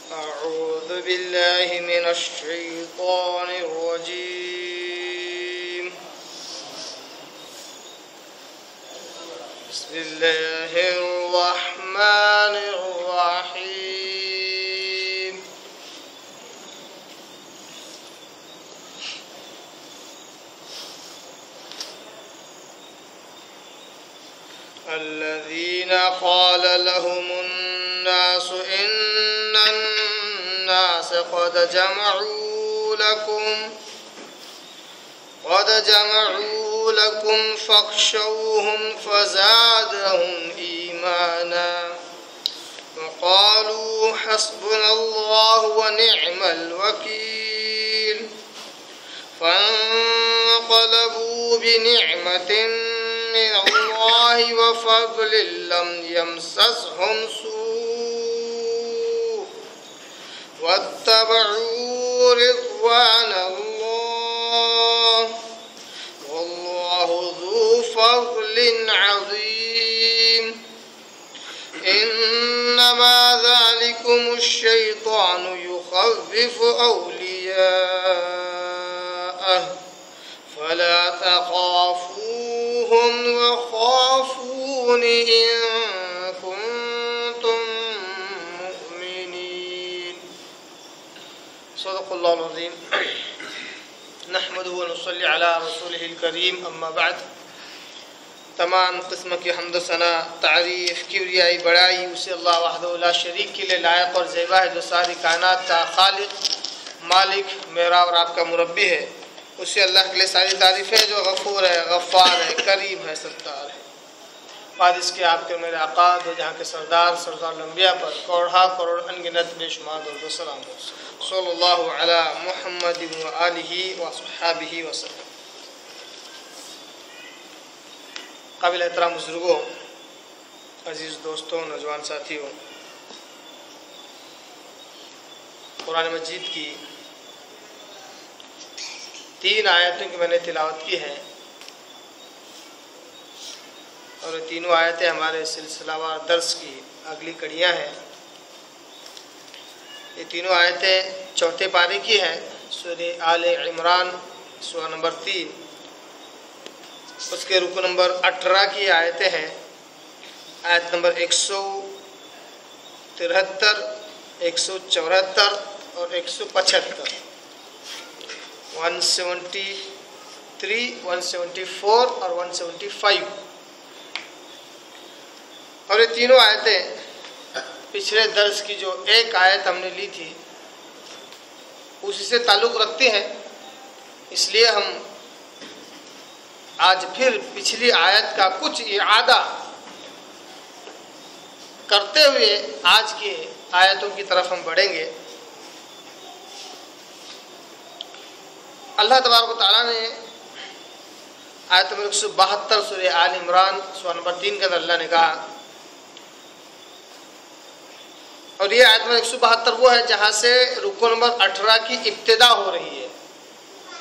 أعوذ بالله من الشيطان الرجيم. بسم الله الرحمن الرحيم. الذين قال لهم الناس إن الناس قد جمعوا لكم فاخشوهم فزادهم إيمانا وقالوا حسبنا الله ونعم الوكيل فانقلبوا بنعمة من الله وفضل لم يمسسهم سوء واتبعوا رضوان الله والله ذو فضل عظيم. إنما ذلكم الشيطان يخوف أولياءه فلا تخافوهم وخافون إن كنتم مؤمنين. صدق الله العظيم. نحمده ونصلي على رسوله الكريم. اما بعد. تمام قسم کی حمد و ثنا، تعریف، کبریائی، بڑائی اسے اللہ وحدہ لا شریک کے لیے لائق اور زیبا ہے، جو ساری کائنات کا خالق، مالک، میرا اور آپ کا مربی ہے. اسے اللہ کے لیے ساری تعریفیں، جو غفور ہے، غفار ہے، کریم ہے، ستار ہے. بعد اس کے آپ کے میرے آقا دو جہاں کے سردار الانبیاء پر کروڑ انگنت بے شمار درود و سلام صلی اللہ علی محمد و آلہ و صحابہ وسلم. قابل احترام بزرگوں، عزیز دوستوں، نوجوان ساتھیوں، قرآن مجید کی 3 آیتوں کی میں نے تلاوت کی ہے، اور یہ تینوں آیتیں ہمارے سلسلہ وار درس کی اگلی کڑیاں ہیں. یہ تینوں آیتیں چوتھے پارے کی ہیں، سورہ آل عمران سورہ نمبر 3، اس کے رکو نمبر 18 کی آیتیں ہیں. آیت نمبر 173، 174 اور 175، 173، 174 اور 175. اور یہ تینوں آیتیں پچھلے درس کی جو ایک آیت ہم نے لی تھی اسی سے تعلق رکھتی ہیں، اس لیے ہم آج پھر پچھلی آیت کا کچھ اعادہ کرتے ہوئے آج کی آیتوں کی طرف ہم بڑھیں گے. اللہ تبارک و تعالیٰ نے آیت نمبر 172 سورہ آل عمران سورہ نمبر 3 کے اندر اللہ نے کہا، اور یہ آیت نمبر 172 وہ ہے جہاں سے رکو نمبر 18 کی ابتدا ہو رہی ہے.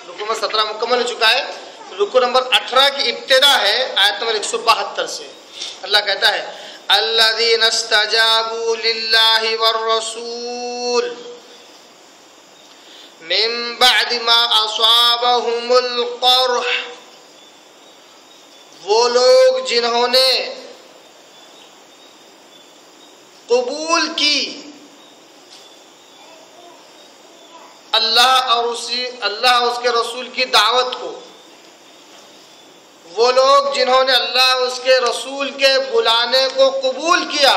رکو نمبر 17 مکمل ہو چکا ہے، رکو نمبر 18 کی ابتدا ہے آیت نمبر 172 سے. اللہ کہتا ہے الذین استجابوا للہ والرسول من بعد ما اصابهم القرح، وہ لوگ جنہوں نے قبول کی اللہ اور اس کے رسول کی دعوت کو، وہ لوگ جنہوں نے اللہ اس کے رسول کے بلانے کو قبول کیا،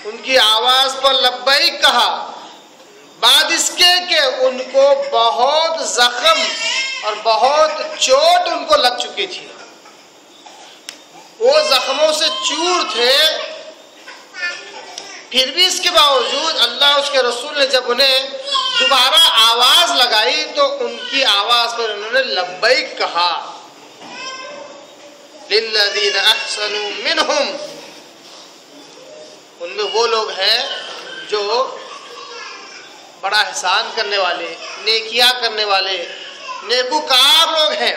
ان کی آواز پر لبیک کہا، بعد اس کے کہ ان کو بہت زخم اور بہت چوٹ ان کو لگ چکی تھی، وہ زخموں سے چور تھے، پھر بھی اس کے باوجود اللہ اس کے رسول نے جب انہیں دوبارہ آواز لگائی تو ان کی آواز پر انہوں نے لبیک کہا. للذین احسنوا منہم، ان میں وہ لوگ ہیں جو بڑا احسان کرنے والے، نیکیاں کرنے والے، نیکوکار لوگ ہیں.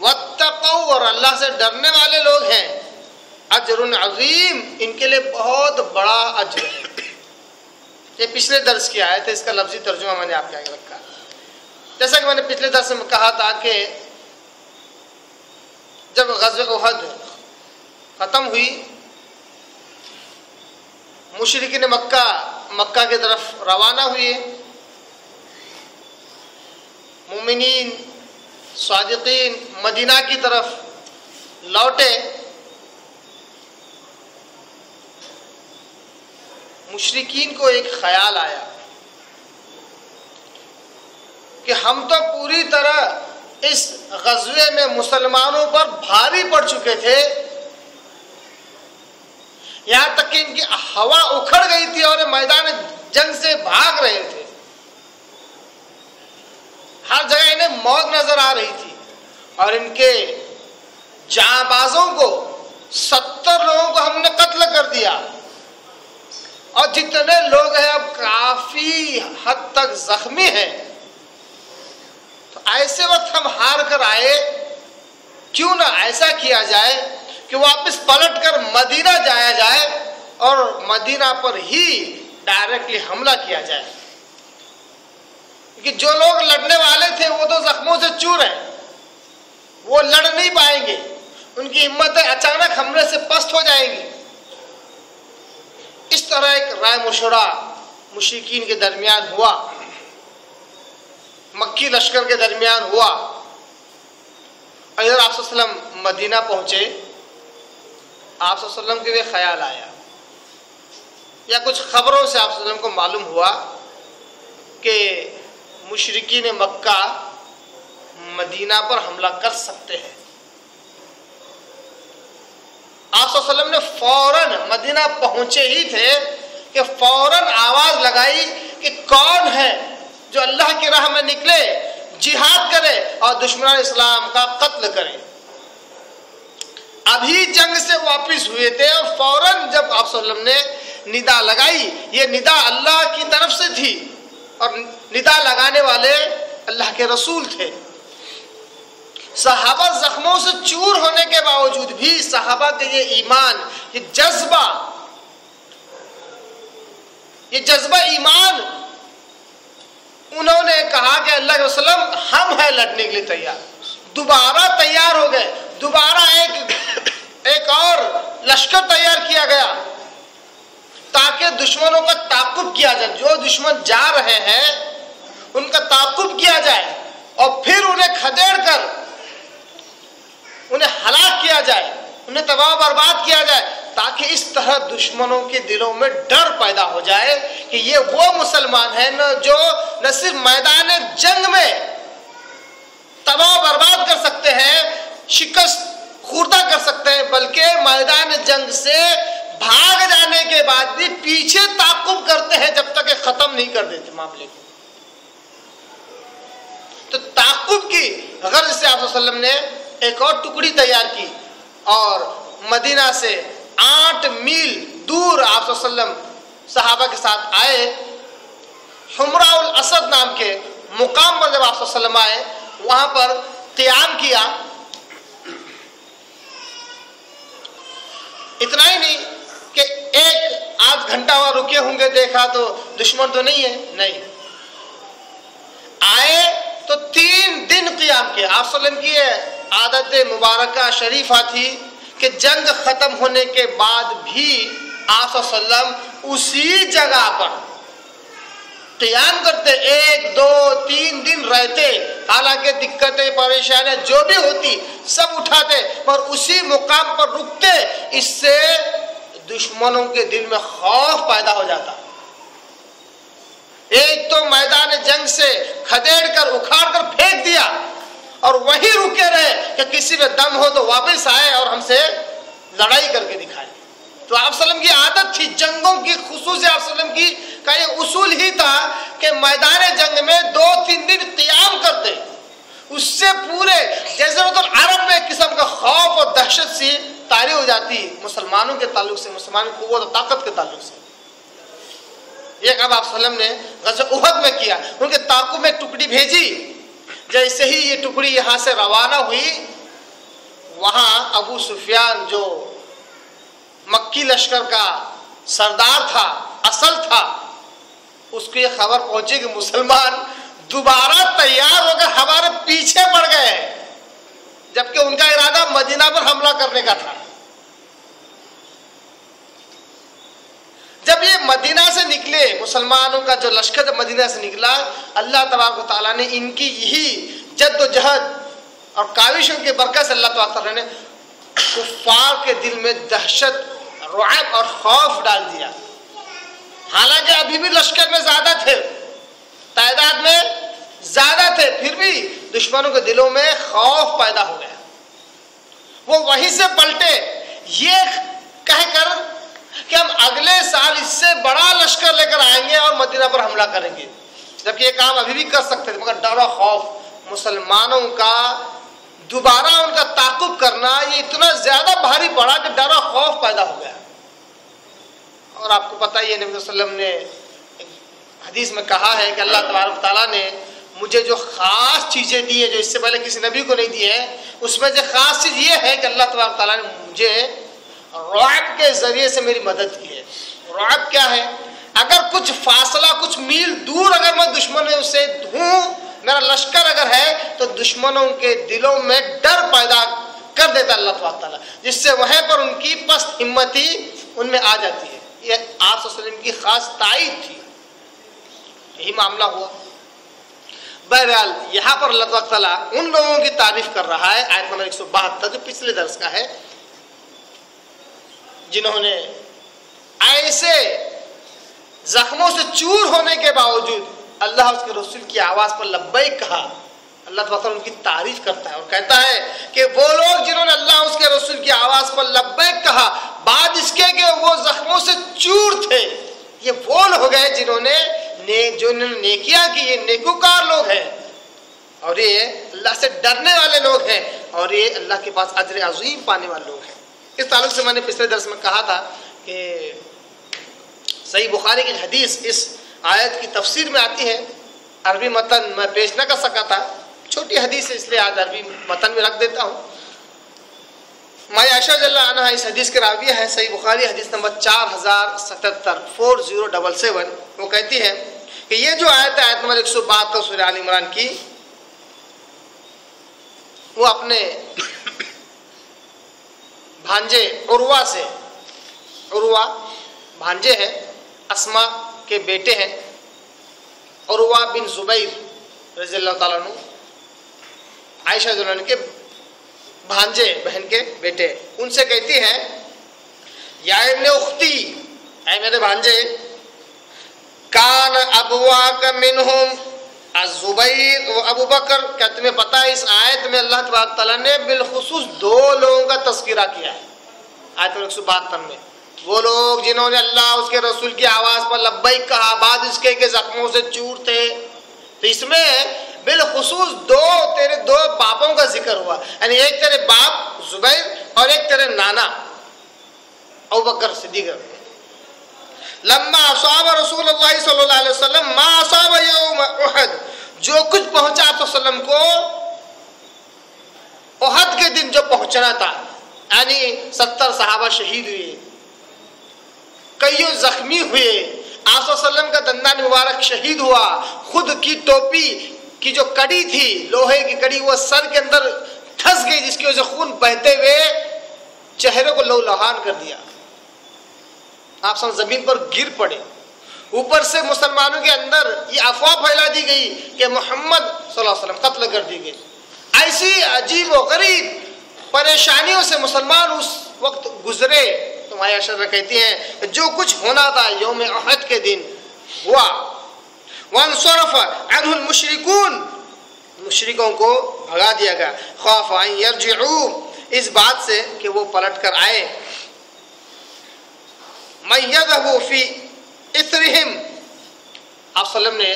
واتقوا، اور اللہ سے ڈرنے والے لوگ ہیں. اجر عظیم، ان کے لیے بہت بڑا اجر ہے. یہ پچھلے درس کی آیت ہے، اس کا لفظی ترجمہ میں نے آپ کے آگے رکھا. جیسا کہ میں نے پچھلے درس میں کہا تھا کہ جب غزوہ احد ختم ہوئی، مشرکین مکہ کی طرف روانہ ہوئے، مومنین صادقین مدینہ کی طرف لوٹے. مشرکین کو ایک خیال آیا کہ ہم تو پوری طرح اس غزوے میں مسلمانوں پر بھاری پڑ چکے تھے، یہاں تک کہ ان کی ہوا اکھڑ گئی تھی اور میدان جنگ سے بھاگ رہے تھے. ہر جگہ انہیں موت نظر آ رہی تھی اور ان کے جاں بازوں کو 70 لوگوں کو ہم نے قتل کر دیا، اور جتنے لوگ ہیں اب کافی حد تک زخمی ہیں. تو ایسے وقت ہم ہار کر آئے، کیوں نہ ایسا کیا جائے کہ واپس پلٹ کر مدینہ جایا جائے اور مدینہ پر ہی ڈائریکٹلی حملہ کیا جائے. کہ جو لوگ لڑنے والے تھے وہ تو زخموں سے چور ہیں، وہ لڑ نہیں پائیں گے، ان کی ہمتیں اچانک حملے سے پست ہو جائیں گی. اس طرح ایک رائے مشورہ مشرکین کے درمیان ہوا، مکی لشکر کے درمیان ہوا. ادھر آپ صلی اللہ علیہ وسلم مدینہ پہنچے. آپ صلی اللہ علیہ وسلم کے لیے خیال آیا یا کچھ خبروں سے آپ صلی اللہ علیہ وسلم کو معلوم ہوا کہ مشرکین مکہ مدینہ پر حملہ کر سکتے ہیں. آپ صلی اللہ علیہ وسلم نے فوراً مدینہ پہنچے ہی تھے کہ فوراً آواز لگائی کہ کون ہے جو اللہ کی راہ میں نکلے، جہاد کرے اور دشمنان اسلام کا قتل کرے. ابھی جنگ سے واپس ہوئے تھے اور فوراً جب آپ صلی اللہ علیہ وسلم نے ندا لگائی، یہ ندا اللہ کی طرف سے تھی اور ندا لگانے والے اللہ کے رسول تھے. صحابہ زخموں سے چور ہونے کے باوجود بھی صحابہ کے یہ ایمان، یہ جذبہ ایمان، انہوں نے کہا کہ اللہ کے وسلم ہم ہیں لڑنے کے لیے تیار. دوبارہ تیار ہو گئے، دوبارہ ایک اور لشکر تیار کیا گیا تاکہ دشمنوں کا تعاقب کیا جائے. جو دشمن جا رہے ہیں ان کا تعاقب کیا جائے اور پھر انہیں کھدیڑ کر انہیں ہلاک کیا جائے، انہیں تباہ برباد کیا جائے، تاکہ اس طرح دشمنوں کے دلوں میں ڈر پیدا ہو جائے کہ یہ وہ مسلمان ہیں جو نہ صرف میدان جنگ میں تباہ برباد کر سکتے ہیں، شکست خوردہ کر سکتے ہیں، بلکہ میدان جنگ سے بھاگ جانے کے بعد بھی پیچھے تعاقب کرتے ہیں جب تک کہ ختم نہیں کر دیتے معاملے کو. تو تعاقب کی غرض سے آپ صلی اللہ علیہ وسلم نے ایک اور ٹکڑی تیار کی اور مدینہ سے 8 میل دور آپ صلی اللہ علیہ وسلم صحابہ کے ساتھ آئے. حمراء الاسد نام کے مقام پر جب آپ صلی اللہ علیہ وسلم آئے، وہاں پر قیام کیا. اتنا ہی نہیں کہ 1-8 گھنٹہ وہاں رکے ہوں گے، دیکھا تو دشمن تو نہیں ہے، نہیں، آئے تو 3 دن قیام کیا. آپ صلی اللہ علیہ وسلم کی عادت مبارکہ شریفہ تھی کہ جنگ ختم ہونے کے بعد بھی آپ صلی اللہ علیہ وسلم اسی جگہ پر قیام کرتے، 1-2-3 دن رہتے، حالانکہ دقتیں پریشانیاں جو بھی ہوتی سب اٹھاتے پر اسی مقام پر رکتے. اس سے دشمنوں کے دل میں خوف پیدا ہو جاتا. ایک تو میدان جنگ سے کھدیڑ کر اکھاڑ کر پھینک دیا اور وہیں رکے رہے کہ کسی میں دم ہو تو واپس آئے اور ہم سے لڑائی کر کے دکھائے. تو آپ صلی اللہ علیہ وسلم کی عادت تھی جنگوں کی، خصوصی آپ صلی اللہ علیہ وسلم کی کا یہ اصول ہی تھا کہ میدان جنگ میں 2-3 دن قیام کرتے. اس سے پورے جزیرۃ العرب میں ایک قسم کا خوف اور دہشت سی طاری ہو جاتی مسلمانوں کے تعلق سے، مسلمانوں کی قوت اور طاقت کے تعلق سے. یہ کام آپ صلی اللہ علیہ وسلم نے غزوہ احد میں کیا. ان کے تعاقب میں ٹکڑی بھیجی. جیسے ہی یہ ٹکڑی یہاں سے روانہ ہوئی، وہاں ابو سفیان جو مکی لشکر کا سردار تھا، اصل تھا، اس کو یہ خبر پہنچی کہ مسلمان دوبارہ تیار ہو کر ہمارے پیچھے پڑ گئے ہیں، جبکہ ان کا ارادہ مدینہ پر حملہ کرنے کا تھا۔ جب یہ مدینہ سے نکلے، مسلمانوں کا جو لشکر جب مدینہ سے نکلا، اللہ تبارک و تعالیٰ نے ان کی یہی جد و جہد اور کاوشوں کی برکت سے اللہ تبارک و تعالیٰ نے کفار کے دل میں دہشت، رعب اور خوف ڈال دیا۔ حالانکہ ابھی بھی لشکر میں زیادہ تھے، تعداد میں زیادہ تھے، پھر بھی دشمنوں کے دلوں میں خوف پیدا ہو گیا۔ وہ وہیں سے پلٹے یہ کہہ کر کہ ہم اگلے سال اس سے بڑا لشکر لے کر آئیں گے اور مدینہ پر حملہ کریں گے، جبکہ یہ کام ابھی بھی کر سکتے تھے، مگر ڈر و خوف، مسلمانوں کا دوبارہ ان کا تعاقب کرنا یہ اتنا زیادہ بھاری پڑا کہ ڈر و خوف پیدا ہو گیا۔ اور آپ کو پتہ ہی ہے، نبی صلی اللہ علیہ وسلم نے حدیث میں کہا ہے کہ اللہ تبارک تعالیٰ نے مجھے جو خاص چیزیں دی ہیں جو اس سے پہلے کسی نبی کو نہیں دی ہے، اس میں سے خاص چیز یہ ہے کہ اللہ تبارک تعالیٰ نے مجھے رعب کے ذریعے سے میری مدد کی ہے۔ رعب کیا ہے؟ اگر کچھ فاصلہ، کچھ میل دور اگر میں دشمنوں سے ہوں، میرا لشکر اگر ہے تو دشمنوں کے دلوں میں ڈر پیدا کر دیتا اللہ تبارک تعالیٰ، جس سے وہیں پر ان کی پست ہمتی ان میں آ جاتی ہے۔ یہ آپ صلی اللہ علیہ وسلم کی خاص تائید تھی، یہی معاملہ ہوا۔ بہرحال یہاں پر اللہ تبارک تعالیٰ ان لوگوں کی تعریف کر رہا ہے، آیت نمبر 172 جو پچھلے درس کا ہے، جنہوں نے ایسے زخموں سے چور ہونے کے باوجود اللہ اس کے رسول کی آواز پر لبیک کہا۔ اللہ تعالیٰ ان کی تعریف کرتا ہے اور کہتا ہے کہ وہ لوگ جنہوں نے اللہ اس کے رسول کی آواز پر لبیک کہا، بعد اس کے کہ وہ زخموں سے چور تھے، یہ وہ لوگ ہیں جنہوں نے نیکیاں کی، یہ نیکوکار لوگ ہیں، اور یہ اللہ سے ڈرنے والے لوگ ہیں، اور یہ اللہ کے پاس اجر عظیم پانے والے لوگ ہیں۔ اس تعلق سے میں نے پچھلے درس میں کہا تھا کہ صحیح بخاری کی حدیث اس آیت کی تفسیر میں آتی ہے، عربی متن میں پیش نہ کر سکا تھا، چھوٹی حدیث ہے اس لیے آج عربی متن میں رکھ دیتا ہوں۔ مائی عائشہ رضی اللہ عنہا اس حدیث کے راویہ ہے، صحیح بخاری حدیث نمبر 4077 وہ کہتی ہے کہ یہ جو آیت ہے، آیت نمبر 172 سورہ آل عمران کی، وہ اپنے بھانجے عروہ سے، عروہ بھانجے ہیں، اسما کے بیٹے ہیں، عروہ بن زبیر رضی اللہ تعالیٰ عنہ، عائشہ رضی اللہ عنہ کے بھانجے، بہن کے بیٹے، ان سے کہتی ہیں یا ابن اختی، اے میرے بھانجے، کان ابواک منہم الزبیر و ابو بکر، کیا تمہیں پتا ہے اس آیت میں اللہ تبارک تعالیٰ نے بالخصوص دو لوگوں کا تذکرہ کیا ہے۔ آیت 172 میں وہ لوگ جنہوں نے اللہ اس کے رسول کی آواز پر لبیک کہا، بعد اس کے زخموں سے چور تھے، تو اس میں بالخصوص تیرے دو باپوں کا ذکر ہوا، یعنی ایک تیرے باپ زبیر اور ایک تیرے نانا ابو بکر صدیق۔ لما اصاب رسول اللہ صلی اللہ علیہ وسلم ما اصاب یوم احد، جو کچھ پہنچا تو وسلم کو احد کے دن جو پہنچنا تھا، یعنی 70 صحابہ شہید ہوئے، کئیوں زخمی ہوئے، آپ صلی اللہ علیہ وسلم کا دندان مبارک شہید ہوا، خود کی ٹوپی کی جو کڑی تھی، لوہے کی کڑی، وہ سر کے اندر دھس گئی، جس کی وجہ سے خون بہتے ہوئے چہرے کو لہولہان کر دیا، آپ سب زمین پر گر پڑے۔ اوپر سے مسلمانوں کے اندر یہ افواہ پھیلا دی گئی کہ محمد صلی اللہ علیہ وسلم قتل کر دی گئی۔ ایسی عجیب و غریب پریشانیوں سے مسلمان اس وقت گزرے، تو مائی عائشہ کہتی ہیں کہ جو کچھ ہونا تھا یوم احد کے دن ہوا۔ وانصرف عنہ المشرکون، مشرکوں کو بھگا دیا گیا، خوف ان یرجعوا، اس بات سے کہ وہ پلٹ کر آئے۔ من یذهب فی اثرہم، آپ صلی اللہ علیہ وسلم نے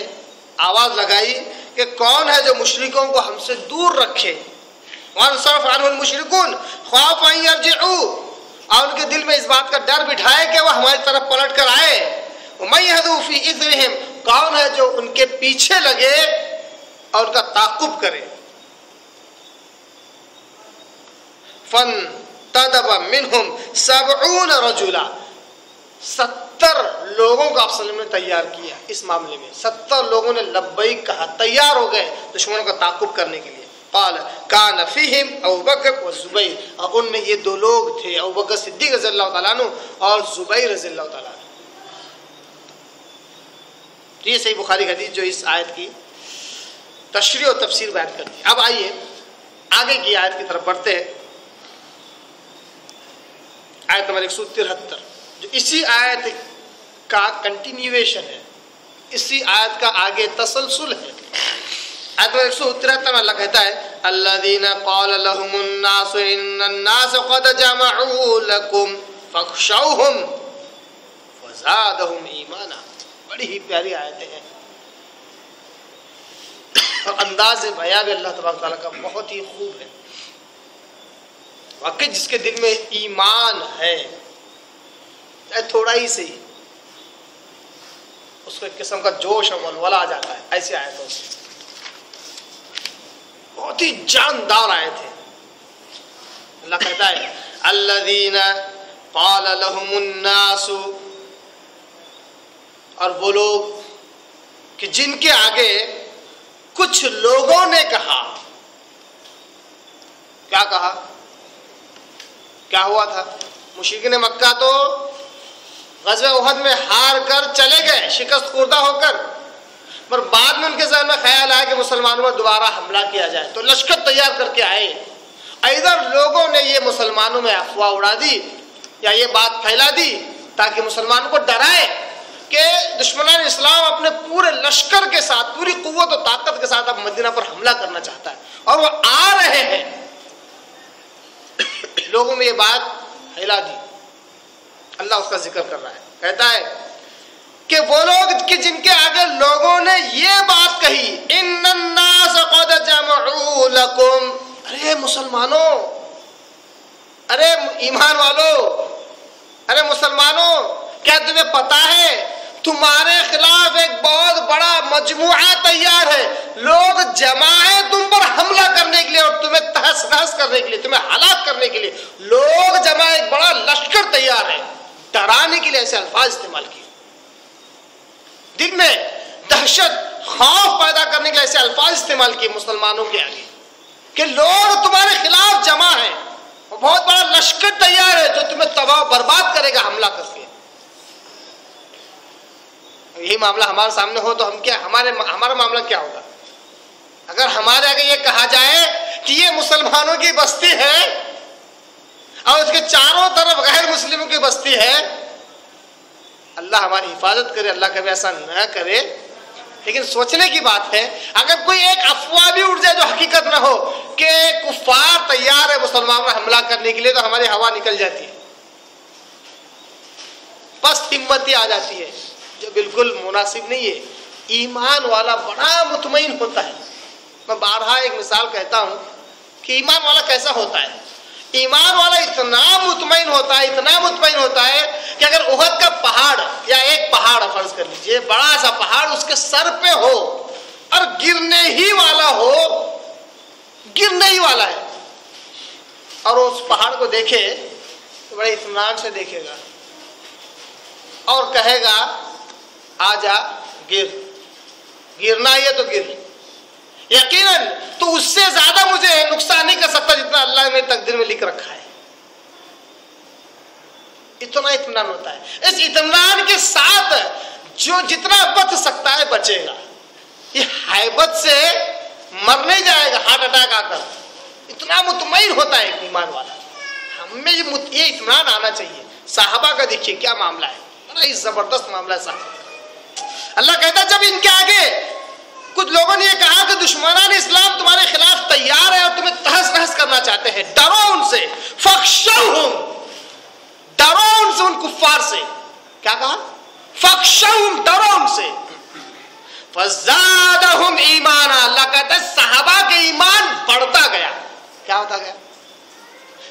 آواز لگائی کہ کون ہے جو مشرکوں کو ہم سے دور رکھے۔ وانصرف عنہ المشرکون خوف ان یرجعوا، اور ان کے دل میں اس بات کا ڈر بٹھائے کہ وہ ہماری طرف پلٹ کر آئے۔ ومن یذهب فی اثرہم، کون ہے جو ان کے پیچھے لگے اور ان کا تعاقب کرے۔ فانتدب منہم 70 رجلا، 70 لوگوں کو آپ صلی اللہ علیہ وسلم نے تیار کیا اس معاملے میں. 70 لوگوں نے لبیک کہا, تیار ہو گئے دشمنوں کا تعاقب کرنے کے لیے. قال کان فیہم ابو بکر و زبیر, اور ان میں یہ 2 لوگ تھے, ابو بکر صدیق رضی اللہ تعالیٰ عنہ اور زبیر رضی اللہ تعالیٰ عنہ. یہ صحیح بخاری حدیث جو اس آیت کی تشریح و تفسیر بیان کرتی ہے. اب آئیے آگے کی آیت کی طرف بڑھتے ہیں. آیت نمبر 173 جو اسی آیت کا کنٹینیویشن ہے, اسی آیت کا آگے تسلسل ہے. آیت نمبر 173 میں اللہ کہتا ہے الذین قال لهم الناس ان الناس قد جمعوا لكم فاخشوهم فزادهم ایمانا. بڑی ہی پیاری آیتیں ہیں اور انداز بیان بھی اللہ تبارک تعالیٰ کا بہت ہی خوب ہے. واقعی جس کے دل میں ایمان ہے تھوڑا ہی صحیح, اس کو ایک قسم کا جوش اور ولولہ آ جاتا ہے ایسی آیتوں سے. بہت ہی جاندار آیت ہے. اللہ کہتا ہے الذین قال لهم الناس, اور وہ لوگ کہ جن کے آگے کچھ لوگوں نے کہا. کیا کہا؟ کیا ہوا تھا؟ مشرکین مکہ تو غزوہ احد میں ہار کر چلے گئے شکست خوردہ ہو کر, پر بعد میں ان کے ذہن میں خیال آیا کہ مسلمانوں پر دوبارہ حملہ کیا جائے تو لشکر تیار کر کے آئے. ادھر لوگوں نے یہ مسلمانوں میں افواہ اڑا دی یا یہ بات پھیلا دی تاکہ مسلمانوں کو ڈرائے کہ دشمنان اسلام اپنے پورے لشکر کے ساتھ, پوری قوت و طاقت کے ساتھ اب مدینہ پر حملہ کرنا چاہتا ہے اور وہ آ رہے ہیں. لوگوں میں یہ بات پھیلا دی. اللہ اس کا ذکر کر رہا ہے, کہتا ہے کہ وہ لوگ کہ جن کے آگے لوگوں نے یہ بات کہی ان الناس قد جمعوا لكم, ارے مسلمانوں, ارے ایمان والوں, ارے مسلمانوں, کیا تمہیں پتا ہے تمہارے خلاف ایک بہت بڑا مجموعہ تیار ہے. لوگ جمع ہیں تم پر حملہ کرنے کے لیے اور تمہیں تہس نہس کرنے کے لیے, تمہیں ہلاک کرنے کے لیے. لوگ جمع, ایک بڑا لشکر تیار ہے. ڈرانے کے لیے ایسے الفاظ استعمال کیے, دل میں دہشت خوف پیدا کرنے کے لیے ایسے الفاظ استعمال کیے مسلمانوں کے آگے کہ لوگ تمہارے خلاف جمع ہیں, بہت بڑا لشکر تیار ہے جو تمہیں تباہ برباد کرے گا حملہ کر کے. یہی معاملہ ہمارے سامنے ہو تو ہم کیا, ہمارا معاملہ کیا ہوگا؟ اگر ہمارے آگے یہ کہا جائے کہ یہ مسلمانوں کی بستی ہے اور اس کے چاروں طرف غیر مسلموں کی بستی ہے, اللہ ہماری حفاظت کرے, اللہ کبھی ایسا نہ کرے. لیکن سوچنے کی بات ہے اگر کوئی ایک افواہ بھی اڑ جائے جو حقیقت نہ ہو کہ کفار تیار ہے مسلمانوں پر حملہ کرنے کے لیے, تو ہماری ہوا نکل جاتی ہے, پست ہمتی آ جاتی ہے, جو بالکل مناسب نہیں ہے. ایمان والا بڑا مطمئن ہوتا ہے. میں بارہا ایک مثال کہتا ہوں کہ ایمان والا کیسا ہوتا ہے. ایمان والا اتنا مطمئن ہوتا ہے, اتنا مطمئن ہوتا ہے کہ اگر احد کا پہاڑ یا ایک پہاڑ فرض کر لیجئے, بڑا سا پہاڑ اس کے سر پہ ہو اور گرنے ہی والا ہو, گرنے ہی والا ہے, اور اس پہاڑ کو دیکھے تو بڑے اطمینان سے دیکھے گا اور کہے گا آ جا گر, گرنا ہی ہے تو گر. یقیناً تو اس سے زیادہ مجھے نقصان نہیں کر سکتا جتنا اللہ نے میری تقدیر میں لکھ رکھا ہے. اتنا اطمینان ہوتا ہے. اس اطمینان کے ساتھ جو جتنا بچ سکتا ہے بچے گا. یہ ہیبت سے مر نہیں جائے گا ہارٹ اٹیک آ کر. اتنا مطمئن ہوتا ہے ایمان والا. ہمیں یہ اطمینان آنا چاہیے. صحابہ کا دیکھیے کیا معاملہ ہے, بڑا ہی زبردست معاملہ ہے صحابہ. اللہ کہتا ہے جب ان کے آگے کچھ لوگوں نے یہ کہا کہ دشمنان اسلام تمہارے خلاف تیار ہے اور تمہیں تہس نہس کرنا چاہتے ہیں, ڈرو ان سے. فخشوہم, ڈرو ان سے, ان کفار سے. کیا کہا؟ فخشوہم, ڈرو ان سے. فزادہم ایمانا, اللہ کہتا ہے صحابہ کے ایمان بڑھتا گیا. کیا ہوتا گیا؟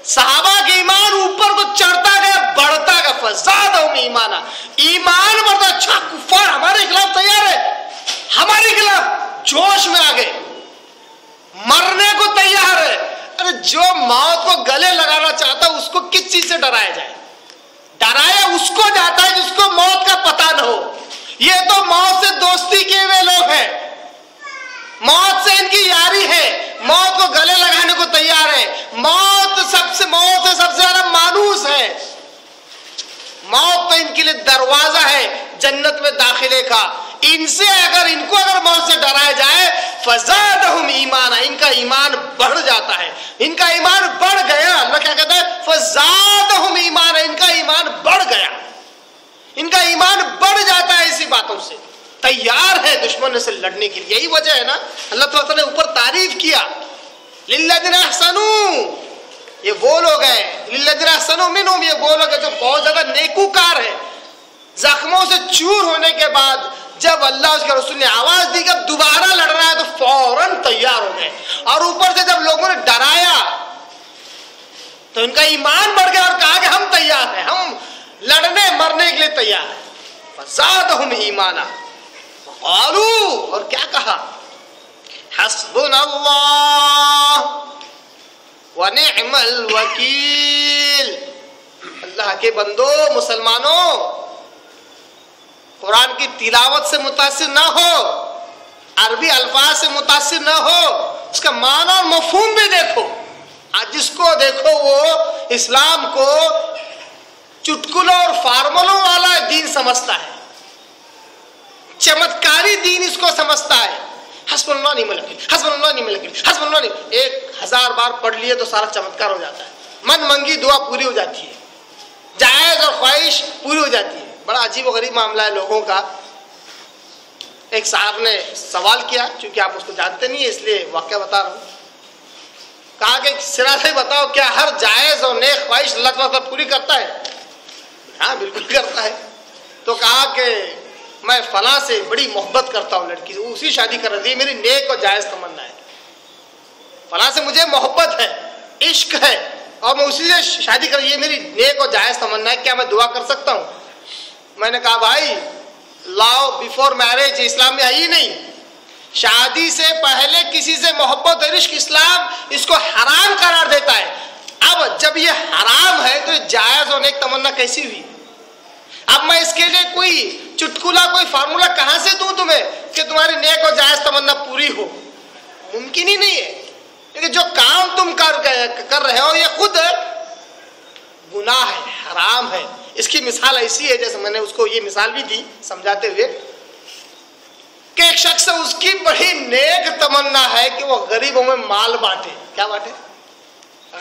صحابہ کے ایمان اوپر کو چڑھتا گیا, بڑھتا گیا. فزادہم ایمانا, ایمان بڑھتا. اچھا کفار ہمارے خلاف تیار ہے, ہمارے خلاف جوش میں آ گئے, مرنے کو تیار ہے. ارے جو موت کو گلے لگانا چاہتا ہے اس کو کس چیز سے ڈرایا جائے؟ ڈرایا اس کو جاتا ہے جس کو موت یہ تو موت سے دوستی کیے ہوئے لوگ ہیں، موت سے ان کی یاری ہے، موت کو گلے لگانے کو تیار ہے، موت سے سب سے زیادہ مانوس ہے، موت تو ان کے لیے دروازہ ہے جنت میں داخلے کا۔ ان کو اگر موت سے ڈرایا جائے فزادہم ایمانا، ان کا ایمان بڑھ جاتا ہے، ان کا ایمان بڑھ گیا۔ اللہ کیا کہتا ہے؟ فزادہم ایمانا، ان کا ایمان بڑھ گیا، ان کا ایمان بڑھ جاتا ہے اسی باتوں سے، تیار ہے دشمن سے لڑنے کے لیے۔ یہی وجہ ہے نا اللہ تعالیٰ نے اوپر تعریف کیا للذین احسنوا، یہ وہ لوگ ہیں للذین احسنوا منہم، یہ وہ لوگ ہیں جو بہت زیادہ نیکوکار ہیں۔ زخموں سے چور ہونے کے بعد جب اللہ اس کے رسول نے آواز دی کہ اب دوبارہ لڑنا ہے تو فوراً تیار ہو گئے، اور اوپر سے جب لوگوں نے ڈرایا تو ان کا ایمان بڑھ گیا اور کہا کہ ہم تیار ہیں، ہم لڑنے مرنے کے لیے تیار ہیں۔ فزادہم ایمانا قالوا، اور کیا کہا؟ حسبنا اللہ ونعم الوکیل۔ اللہ کے بندو، مسلمانوں، قرآن کی تلاوت سے متاثر نہ ہو، عربی الفاظ سے متاثر نہ ہو، اس کا معنی اور مفہوم بھی دیکھو۔ آج جس کو دیکھو وہ اسلام کو چٹکلوں اور فارمولوں والا دین سمجھتا ہے، چمتکاری دین اس کو سمجھتا ہے۔ حسب اللہ نعم الوکیل، حسب اللہ نعم الوکیل، حسب اللہ نعم، 1000 بار پڑھ لیے تو سارا چمتکار ہو جاتا ہے، من منگی دعا پوری ہو جاتی ہے، جائز اور خواہش پوری ہو جاتی ہے۔ بڑا عجیب و غریب معاملہ ہے لوگوں کا۔ ایک صاحب نے سوال کیا، چونکہ آپ اس کو جانتے نہیں ہیں اس لیے واقعہ بتا رہا ہوں۔ کہا کہ سرا سے بتاؤ کیا ہر جائز اور نیک خواہش اللہ تعالیٰ پوری کرتا ہے؟ ہاں بالکل کرتا ہے۔ تو کہا کہ میں فلاں سے بڑی محبت کرتا ہوں لڑکی سے، اسی شادی کر رہی ہے، میری نیک اور جائز تمنا ہے، فلاں سے مجھے محبت ہے، عشق ہے، اور میں اسی سے شادی کر رہی ہے، میری نیک اور جائز تمنا ہے، کیا میں دعا کر سکتا ہوں؟ میں نے کہا بھائی لاؤ بیفور میرج اسلام میں ہے ہی نہیں، شادی سے پہلے کسی سے محبت اور عشق اسلام اس کو حرام قرار دیتا ہے۔ اب جب یہ حرام ہے تو یہ جائز اور نیک تمنا کیسی ہوئی؟ اب میں اس کے لیے کوئی چٹکلا، کوئی فارمولا کہاں سے دوں تمہیں کہ تمہاری نیک اور جائز تمنا پوری ہو؟ ممکن ہی نہیں ہے، کیونکہ جو کام تم کر رہے ہو یہ خود گناہ ہے، حرام ہے۔ اس کی مثال ایسی ہے، جیسے میں نے اس کو یہ مثال بھی دی سمجھاتے ہوئے کہ ایک شخص اس کی بڑی نیک تمنا ہے کہ وہ غریبوں میں مال بانٹے۔ کیا بانٹے؟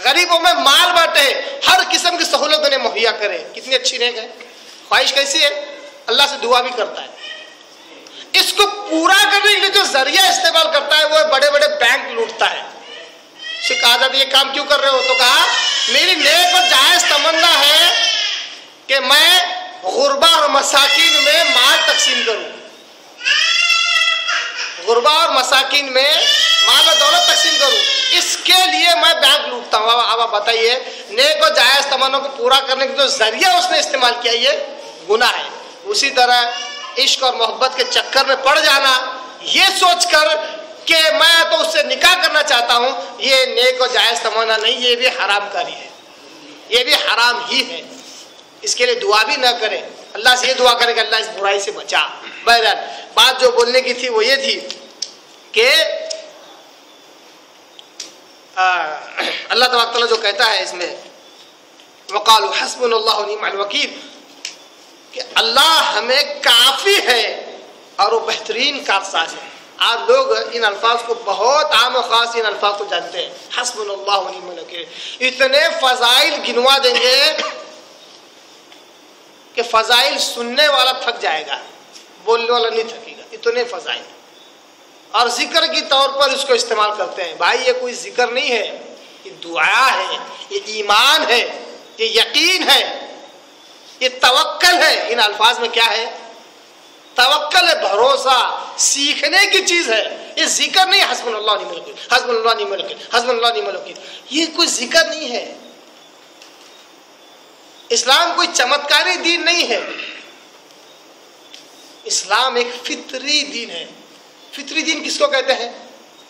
غریبوں میں مال بانٹے، ہر قسم کی سہولت انہیں مہیا کرے۔ کتنی اچھی نیک ہے، خواہش کیسی ہے؟ اللہ سے دعا بھی کرتا ہے۔ اس کو پورا کرنے کے لیے جو ذریعہ استعمال کرتا ہے وہ بڑے بڑے بینک لوٹتا ہے۔ اسے کہا جاتا ہے یہ کام کیوں کر رہے ہو؟ تو کہا میری نیک اور جائز تمنا ہے کہ میں غربا اور مساکین میں مال تقسیم کروں، غربا اور مساکین میں مال و دولت تقسیم کروں، اس کے لیے میں بینک لوٹتا ہوں۔ اب آپ بتائیے، نیک اور جائز تمنا کو پورا کرنے کے جو ذریعہ اس نے استعمال کیا یہ گناہ ہے۔ اسی طرح عشق اور محبت کے چکر میں پڑ جانا، یہ سوچ کر کہ میں تو اس سے نکاح کرنا چاہتا ہوں، یہ نیک اور جائز تمنا نہیں، یہ بھی حرام کاری ہے، یہ بھی حرام ہی ہے۔ اس کے لیے دعا بھی نہ کرے، اللہ سے یہ دعا کرے کہ اللہ اس برائی سے بچا۔ بہرحال بات جو بولنے کی تھی وہ یہ تھی کہ اللہ تبارک تعالیٰ جو کہتا ہے اس میں وقالوا حسبنا اللہ ونعم الوکیل، کہ اللہ ہمیں کافی ہے اور وہ بہترین کارساز ہے۔ آپ لوگ ان الفاظ کو بہت عام و خاص ان الفاظ کو جانتے ہیں، حسبنا اللہ ونعم الوکیل، اتنے فضائل گنوا دیں گے کہ فضائل سننے والا تھک جائے گا، بولنے والا نہیں تھکے گا، اتنے فضائل۔ اور ذکر کی طور پر اس کو استعمال کرتے ہیں۔ بھائی یہ کوئی ذکر نہیں ہے، یہ دعا ہے، یہ ایمان ہے، یہ یقین ہے، یہ توکل ہے۔ ان الفاظ میں کیا ہے؟ توکل ہے، بھروسہ، سیکھنے کی چیز ہے۔ یہ ذکر نہیں، حسبنا اللہ ونعم الوکیل، حسبنا اللہ ونعم الوکیل، حسبنا اللہ ونعم الوکیل، یہ کوئی ذکر نہیں ہے۔ اسلام کوئی چمتکاری دین نہیں ہے، اسلام ایک فطری دین ہے۔ فطری دین کس کو کہتے ہیں؟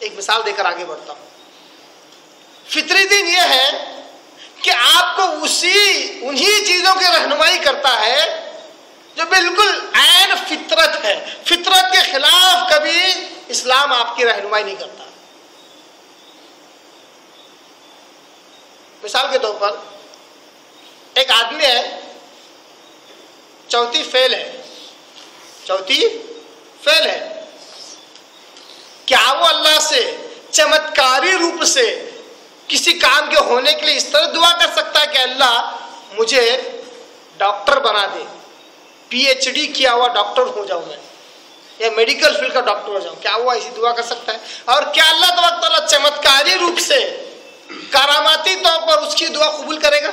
ایک مثال دے کر آگے بڑھتا ہوں۔ فطری دین یہ ہے کہ آپ کو انہی چیزوں کی رہنمائی کرتا ہے جو بالکل عین فطرت ہے. فطرت کے خلاف کبھی اسلام آپ کی رہنمائی نہیں کرتا. مثال کے طور پر ایک آدمی ہے, چوتھی فیل ہے, کیا وہ اللہ سے چمتکاری روپ سے کسی کام کے ہونے کے لیے اس طرح دعا کر سکتا ہے کہ اللہ مجھے ڈاکٹر بنا دے, PhD کیا ہوا ڈاکٹر ہو جاؤں میں, یا میڈیکل فیلڈ کا ڈاکٹر ہو جاؤں؟ کیا وہ ایسی دعا کر سکتا ہے؟ اور کیا اللہ تبارک تعالیٰ چمتکاری روپ سے کراماتی طور پر اس کی دعا قبول کرے گا؟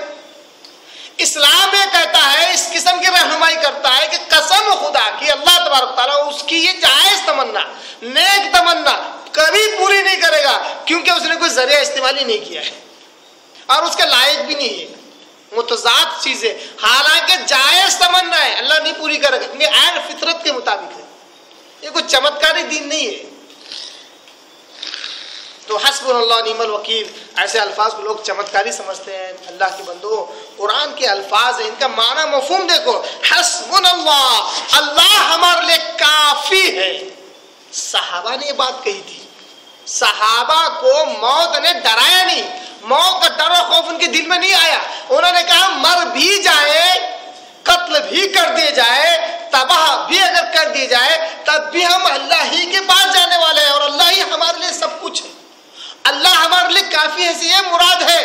اسلام یہ کہتا ہے, اس قسم کی رہنمائی کرتا ہے کہ قسم خدا کی اللہ تبارک تعالیٰ اس کی یہ جائز تمنا, نیک تمنا کبھی پوری نہیں کرے گا, کیونکہ اس نے کوئی ذریعہ استعمال ہی نہیں کیا ہے اور اس کے لائق بھی نہیں ہے. متضاد چیزیں, حالانکہ جائز تمنا ہے, اللہ نہیں پوری کرے گا کیونکہ عین فطرت کے مطابق ہے. یہ کوئی چمتکاری دین نہیں ہے. تو حسبنا اللہ نعم الوکیل, ایسے الفاظ کو لوگ چمتکاری سمجھتے ہیں. اللہ کے بندو, قرآن کے الفاظ ہیں, ان کا معنی مفہوم دیکھو. حسبنا اللہ, اللہ ہمارے لیے کافی ہے. صحابہ نے یہ بات کہی تھی. صحابہ کو موت نے ڈرایا نہیں, موت کا ڈر و خوف ان کے دل میں نہیں آیا. انہوں نے کہا مر بھی جائے, قتل بھی کر دیے جائے, تباہ بھی اگر کر دی جائے, تب بھی ہم اللہ ہی کے پاس جانے والے ہیں اور اللہ ہی ہمارے لیے سب کچھ ہے. اللہ ہمارے لیے کافی ہے. یہ مراد ہے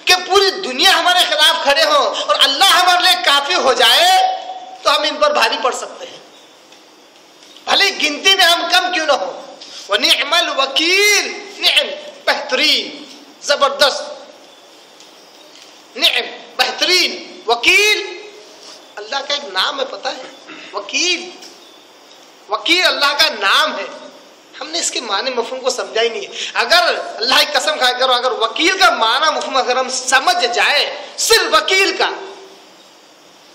کہ پوری دنیا ہمارے خلاف کھڑے ہو اور اللہ ہمارے لیے کافی ہو جائے تو ہم ان پر بھاری پڑ سکتے ہیں, بھلے گنتی میں ہم کم کیوں نہ ہو. وَنِعْمَ الْوَكِيلُ, نعم بہترین, زبردست, نعم بہترین. وکیل اللہ کا ایک نام ہے, پتہ ہے؟ وکیل اللہ کا نام ہے. ہم نے اس کے معنی مفہوم کو سمجھا ہی نہیں ہے. اگر اللہ کی قسم کھا کرو, اگر وکیل کا معنی مفہوم اگر ہم سمجھ جائے, صرف وکیل کا,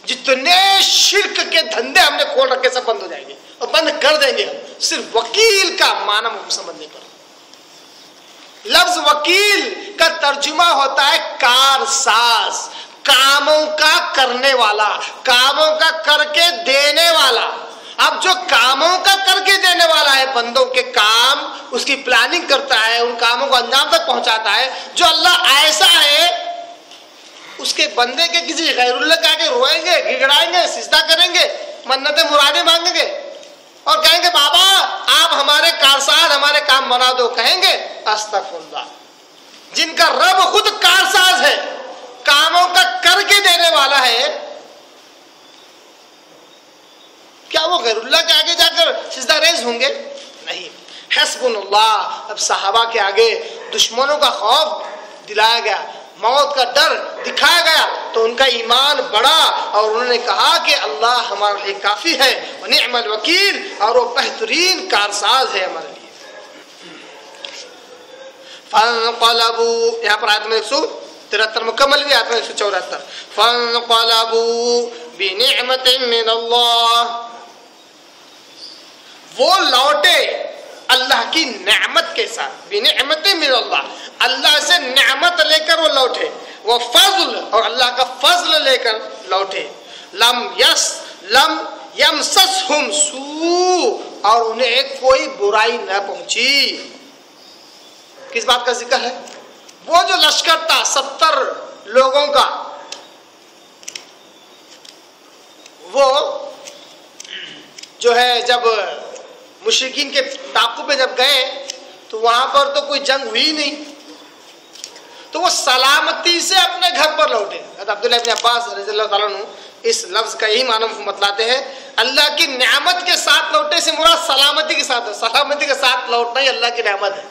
جتنے شرک کے دھندے ہم نے کھول رکھے سب بند ہو جائیں گے اور بند کر دیں گے ہم, صرف وکیل کا معنی مفہوم سمجھنے پر. لفظ وکیل کا ترجمہ ہوتا ہے کارساز, کاموں کا کرنے والا, کاموں کا کر کے دینے والا. اب جو کاموں کا کر کے دینے والا ہے, بندوں کے کام اس کی پلاننگ کرتا ہے, ان کاموں کو انجام تک پہنچاتا ہے, جو اللہ ایسا ہے اس کے بندے کے کسی غیر اللہ کے آگے روئیں گے, گڑگڑائیں گے, سجدہ کریں گے, منتیں مرادیں مانگیں گے اور کہیں گے بابا آپ ہمارے کارساز, ہمارے کام بنا دو, کہیں گے استغفر اللہ. جن کا رب خود کارساز ہے, کاموں کا کر کے دینے والا ہے, کیا وہ غیر اللہ کے آگے جا کر سجدہ ریز ہوں گے؟ نہیں. حسبنا اللہ. اب صحابہ کے آگے دشمنوں کا خوف دلایا گیا, موت کا ڈر دکھایا گیا, تو ان کا ایمان بڑھا اور انہوں نے کہا کہ اللہ ہمارے لیے کافی ہے, ونعم الوکیل, اور وہ بہترین کارساز ہے ہمارے لیے. فانقلبوا, یہاں پر آیت میں 173 مکمل بھی, آیت میں 174. فانقلبوا بنعمت من اللہ, وہ لوٹے اللہ کی نعمت کے ساتھ. بنعمت من اللہ, اللہ سے نعمت لے کر وہ لوٹے. وہ فضل, اور اللہ کا فضل لے کر لوٹے. لم یمسسہم سوء, اور انہیں کوئی برائی نہ پہنچی. کس بات کا ذکر ہے؟ وہ جو لشکر تھا 70 لوگوں کا, وہ جو ہے جب مشرکین کے تعاقب میں جب گئے تو وہاں پر تو کوئی جنگ ہوئی نہیں, تو وہ سلامتی سے اپنے گھر پر لوٹے. عبداللہ ابن عباس رضی اللہ تعالیٰ عنہ اس لفظ کا یہی معنی بتلاتے ہیں, اللہ کی نعمت کے ساتھ لوٹے سے مراد سلامتی کے ساتھ ہے. سلامتی کے ساتھ لوٹنا ہی اللہ کی نعمت ہے,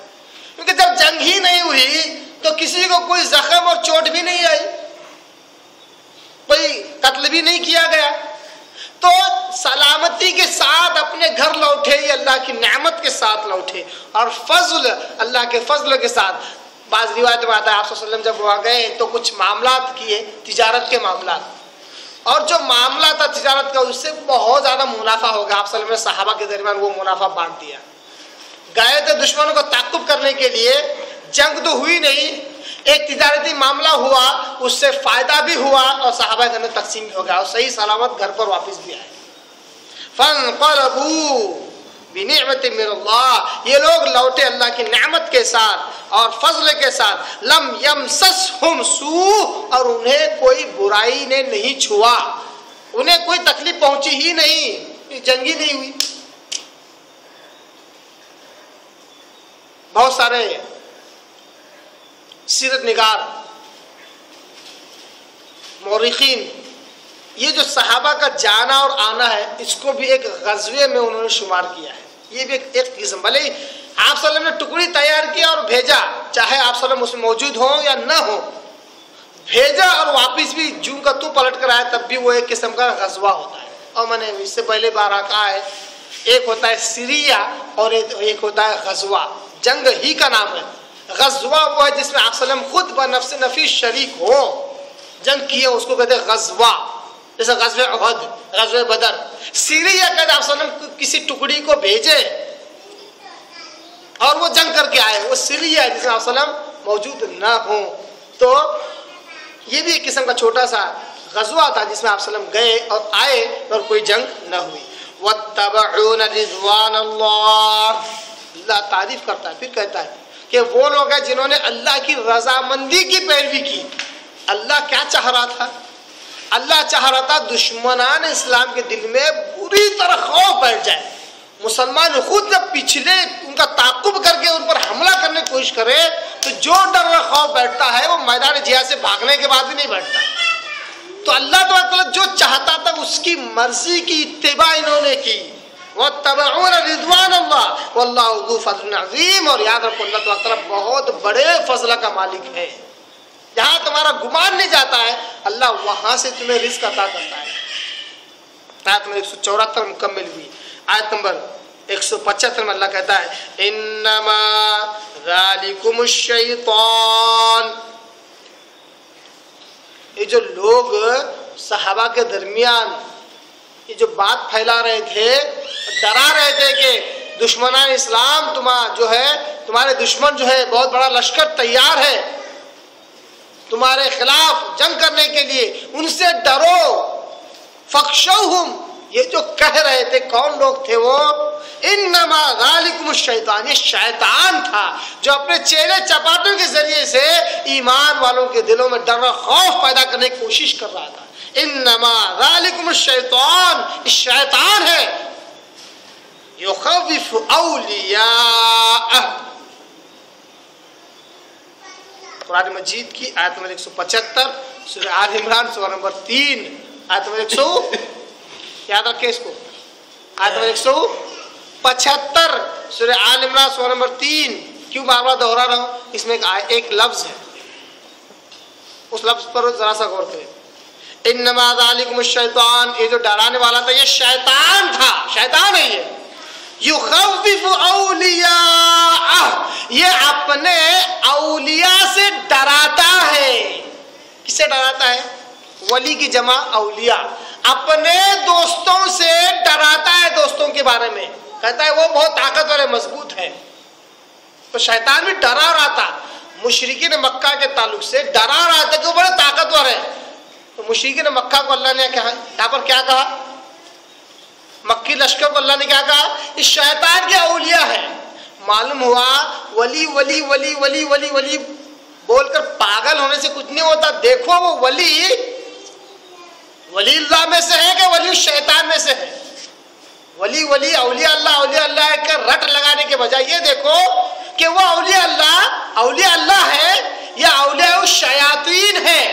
کیونکہ جب جنگ ہی نہیں ہوئی تو کسی کو کوئی زخم اور چوٹ بھی نہیں آئی, کوئی قتل بھی نہیں کیا گیا, تو سلامتی کے ساتھ اپنے گھر لوٹے, یہ اللہ کی نعمت کے ساتھ لوٹے. اور فضل, اللہ کے فضل کے ساتھ. بعض روایت میں آتا ہے آپ صلی اللہ علیہ وسلم جب وہاں گئے تو کچھ معاملات کیے, تجارت کے معاملات, اور جو معاملہ تھا تجارت کا اس سے بہت زیادہ منافع ہو گیا. آپ صلی اللہ علیہ وسلم نے صحابہ کے درمیان وہ منافع بانٹ دیا. گئے تھے دشمنوں کو تعقب کرنے کے لیے, جنگ تو ہوئی نہیں, ایک تجارتی معاملہ ہوا, اس سے فائدہ بھی ہوا اور صحابہ کے اندر تقسیم بھی ہو گیا اور صحیح سلامت گھر پر واپس بھی آئے. فانقلبوا بنعمت من اللہ، یہ لوگ لوٹے اللہ کی نعمت کے ساتھ اور فضل کے ساتھ، لم یمسسہم سوء، اور انہیں کوئی برائی نے نہیں چھوا، انہیں کوئی تکلیف پہنچی ہی نہیں، جنگی نہیں ہوئی۔ بہت سارے سیرت نگار مورخین یہ جو صحابہ کا جانا اور آنا ہے اس کو بھی ایک غزوے میں انہوں نے شمار کیا ہے، یہ بھی ایک قسم، بھلے ہی آپ صلی اللہ علیہ وسلم نے ٹکڑی تیار کیا اور بھیجا، چاہے آپ صلی اللہ علیہ وسلم اس میں موجود ہوں یا نہ ہوں، بھیجا اور واپس بھی جوں کا تو پلٹ کر آیا، تب بھی وہ ایک قسم کا غزوہ ہوتا ہے۔ اور میں نے اس سے پہلے بار کہا ہے، ایک ہوتا ہے سریہ اور ایک ہوتا ہے غزوہ، جنگ ہی کا نام ہے۔ غزوہ وہ ہے جس میں آپ صلی اللہ علیہ وسلم خود بنفس نفیس شریک ہو، جنگ کیے، اس کو کہتے ہیں غزوہ، جیسے غزوہ احد، غزوہ بدر۔ سریہ کہتے ہیں آپ صلی اللہ علیہ وسلم کسی ٹکڑی کو بھیجے اور وہ جنگ کر کے آئے، وہ سریہ ہے جس میں آپ صلی اللہ علیہ وسلم موجود نہ ہوں۔ تو یہ بھی ایک قسم کا چھوٹا سا غزوہ تھا جس میں آپ صلی اللہ علیہ وسلم گئے اور آئے اور کوئی جنگ نہ ہوئی۔ وَاتَّبَعُونَ رِضْوَانَ اللَّهِ، اللہ تعریف کرتا ہے، پھر کہتا ہے کہ وہ لوگ ہیں جنہوں نے اللہ کی رضامندی کی پیروی کی۔ اللہ کیا چاہ رہا تھا؟ اللہ چاہ رہا تھا دشمنان اسلام کے دل میں بری طرح خوف بیٹھ جائے، مسلمان خود جب پچھلے ان کا تعاقب کر کے ان پر حملہ کرنے کی کوشش کرے تو جو ڈر و خوف بیٹھتا ہے وہ میدان جہاد سے بھاگنے کے بعد بھی نہیں بیٹھتا۔ تو اللہ تعالیٰ جو چاہتا تھا اس کی مرضی کی اتباع انہوں نے کی۔ وَاتَّبَعُونَ رِضْوَانَ اللَّهِ وَاللَّهُ ذُو فَضْلٍ عَظِيمٍ، اور یاد رکھو اللہ تعالیٰ بہت بڑے فضل کا مالک ہے، جہاں تمہارا گمان نہیں جاتا ہے اللہ وہاں سے تمہیں رزق عطا کرتا ہے۔ آیت نمبر 174 مکمل ہوئی۔ آیت نمبر 175 میں اللہ کہتا ہے انما ذالکم الشیطان، یہ جو لوگ صحابہ کے درمیان یہ جو بات پھیلا رہے تھے، ڈرا رہے تھے کہ دشمنان اسلام تمہارے دشمن جو ہے بہت بڑا لشکر تیار ہے تمہارے خلاف جنگ کرنے کے لیے، ان سے ڈرو۔ فخشوہم، یہ جو کہہ رہے تھے کون لوگ تھے وہ؟ انما ذالکم الشیطان، یہ شیطان تھا جو اپنے چیلے چپاٹوں کے ذریعے سے ایمان والوں کے دلوں میں ڈر و خوف پیدا کرنے کی کوشش کر رہا تھا۔ انما ذالکم الشیطان، یہ شیطان ہے، یخوف اولیاءہ۔ قرآن مجید کی آیت نمبر 175 سورہ آل عمران سورہ نمبر 3 آیت نمبر 100، یاد رکھیں اس کو، آیت نمبر 175 سورہ آل عمران سورہ نمبر 3۔ کیوں بار بار دہرا رہا ہوں؟ اس میں ایک لفظ ہے، اس لفظ پر ذرا سا غور کریں۔ انما ذالکم الشیطان، یہ جو ڈرانے والا تھا یہ شیطان تھا، شیطان ہے یہ۔ یخوف اولیاء، یہ اپنے اولیاء سے ڈراتا ہے۔ کس سے ڈراتا ہے؟ ولی کی جمع اولیاء، اپنے دوستوں سے ڈراتا ہے، دوستوں کے بارے میں کہتا ہے وہ بہت طاقتور ہے، مضبوط ہے۔ تو شیطان بھی ڈرا رہا تھا مشرکین مکہ کے تعلق سے، ڈرا رہا تھا کہ وہ بڑے طاقتور ہے۔ تو مشرکین مکہ کو اللہ نے یہاں پر کیا کہا؟ مکی لشکر کو اللہ نے کیا کہا؟ اس شیطان کے اولیاء ہیں۔ معلوم ہوا ولی ولی ولی ولی ولی ولی بول کر پاگل ہونے سے کچھ نہیں ہوتا۔ دیکھو وہ ولی اللہ میں سے ہے کہ ولی شیطان میں سے ہے؟ ولی اولیاء اللہ کا رٹ لگانے کے بجائے یہ دیکھو کہ وہ اولیاء اللہ ہے یا اولیاء الشیاطین ہے۔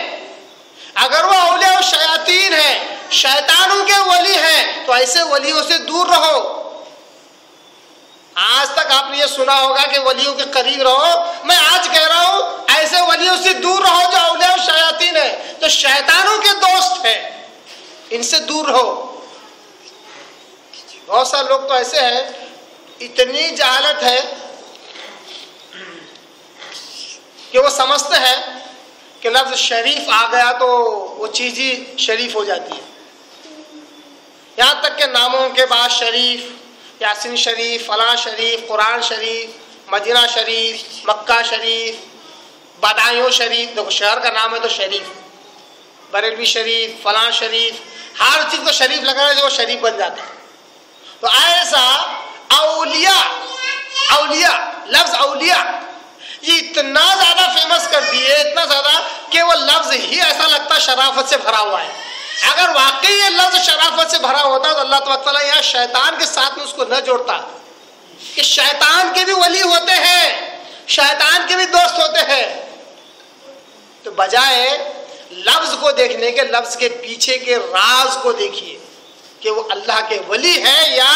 اگر وہ اولیاء الشیاطین ہے، شیطانوں کے ولی ہیں، تو ایسے ولیوں سے دور رہو۔ آج تک آپ نے یہ سنا ہوگا کہ ولیوں کے قریب رہو، میں آج کہہ رہا ہوں ایسے ولیوں سے دور رہو جو اولیاء الشیاطین ہیں، تو شیطانوں کے دوست ہیں، ان سے دور رہو۔ بہت سارے لوگ تو ایسے ہیں، اتنی جہالت ہے کہ وہ سمجھتے ہیں کہ لفظ شریف آ گیا تو وہ چیز ہی شریف ہو جاتی ہے، یہاں تک کہ ناموں کے بعد شریف، یاسین شریف، فلاں شریف، قرآن شریف، مدینہ شریف، مکہ شریف، بدایوں شریف، دیکھو شہر کا نام ہے تو شریف، بریلوی شریف، فلاں شریف، ہر چیز کو شریف لگانے سے وہ شریف بن جاتا ہے۔ تو ایسا اولیاء لفظ اولیاء یہ اتنا زیادہ فیمس کر دیے، اتنا زیادہ کہ وہ لفظ ہی ایسا لگتا شرافت سے بھرا ہوا ہے۔ اگر واقعی یہ لفظ شرافت سے بھرا ہوتا تو اللہ تبارک تعالیٰ یہاں شیطان کے ساتھ میں اس کو نہ جوڑتا کہ شیطان کے بھی ولی ہوتے ہیں، شیطان کے بھی دوست ہوتے ہیں۔ تو بجائے لفظ کو دیکھنے کے لفظ کے پیچھے کے راز کو دیکھیے کہ وہ اللہ کے ولی ہے یا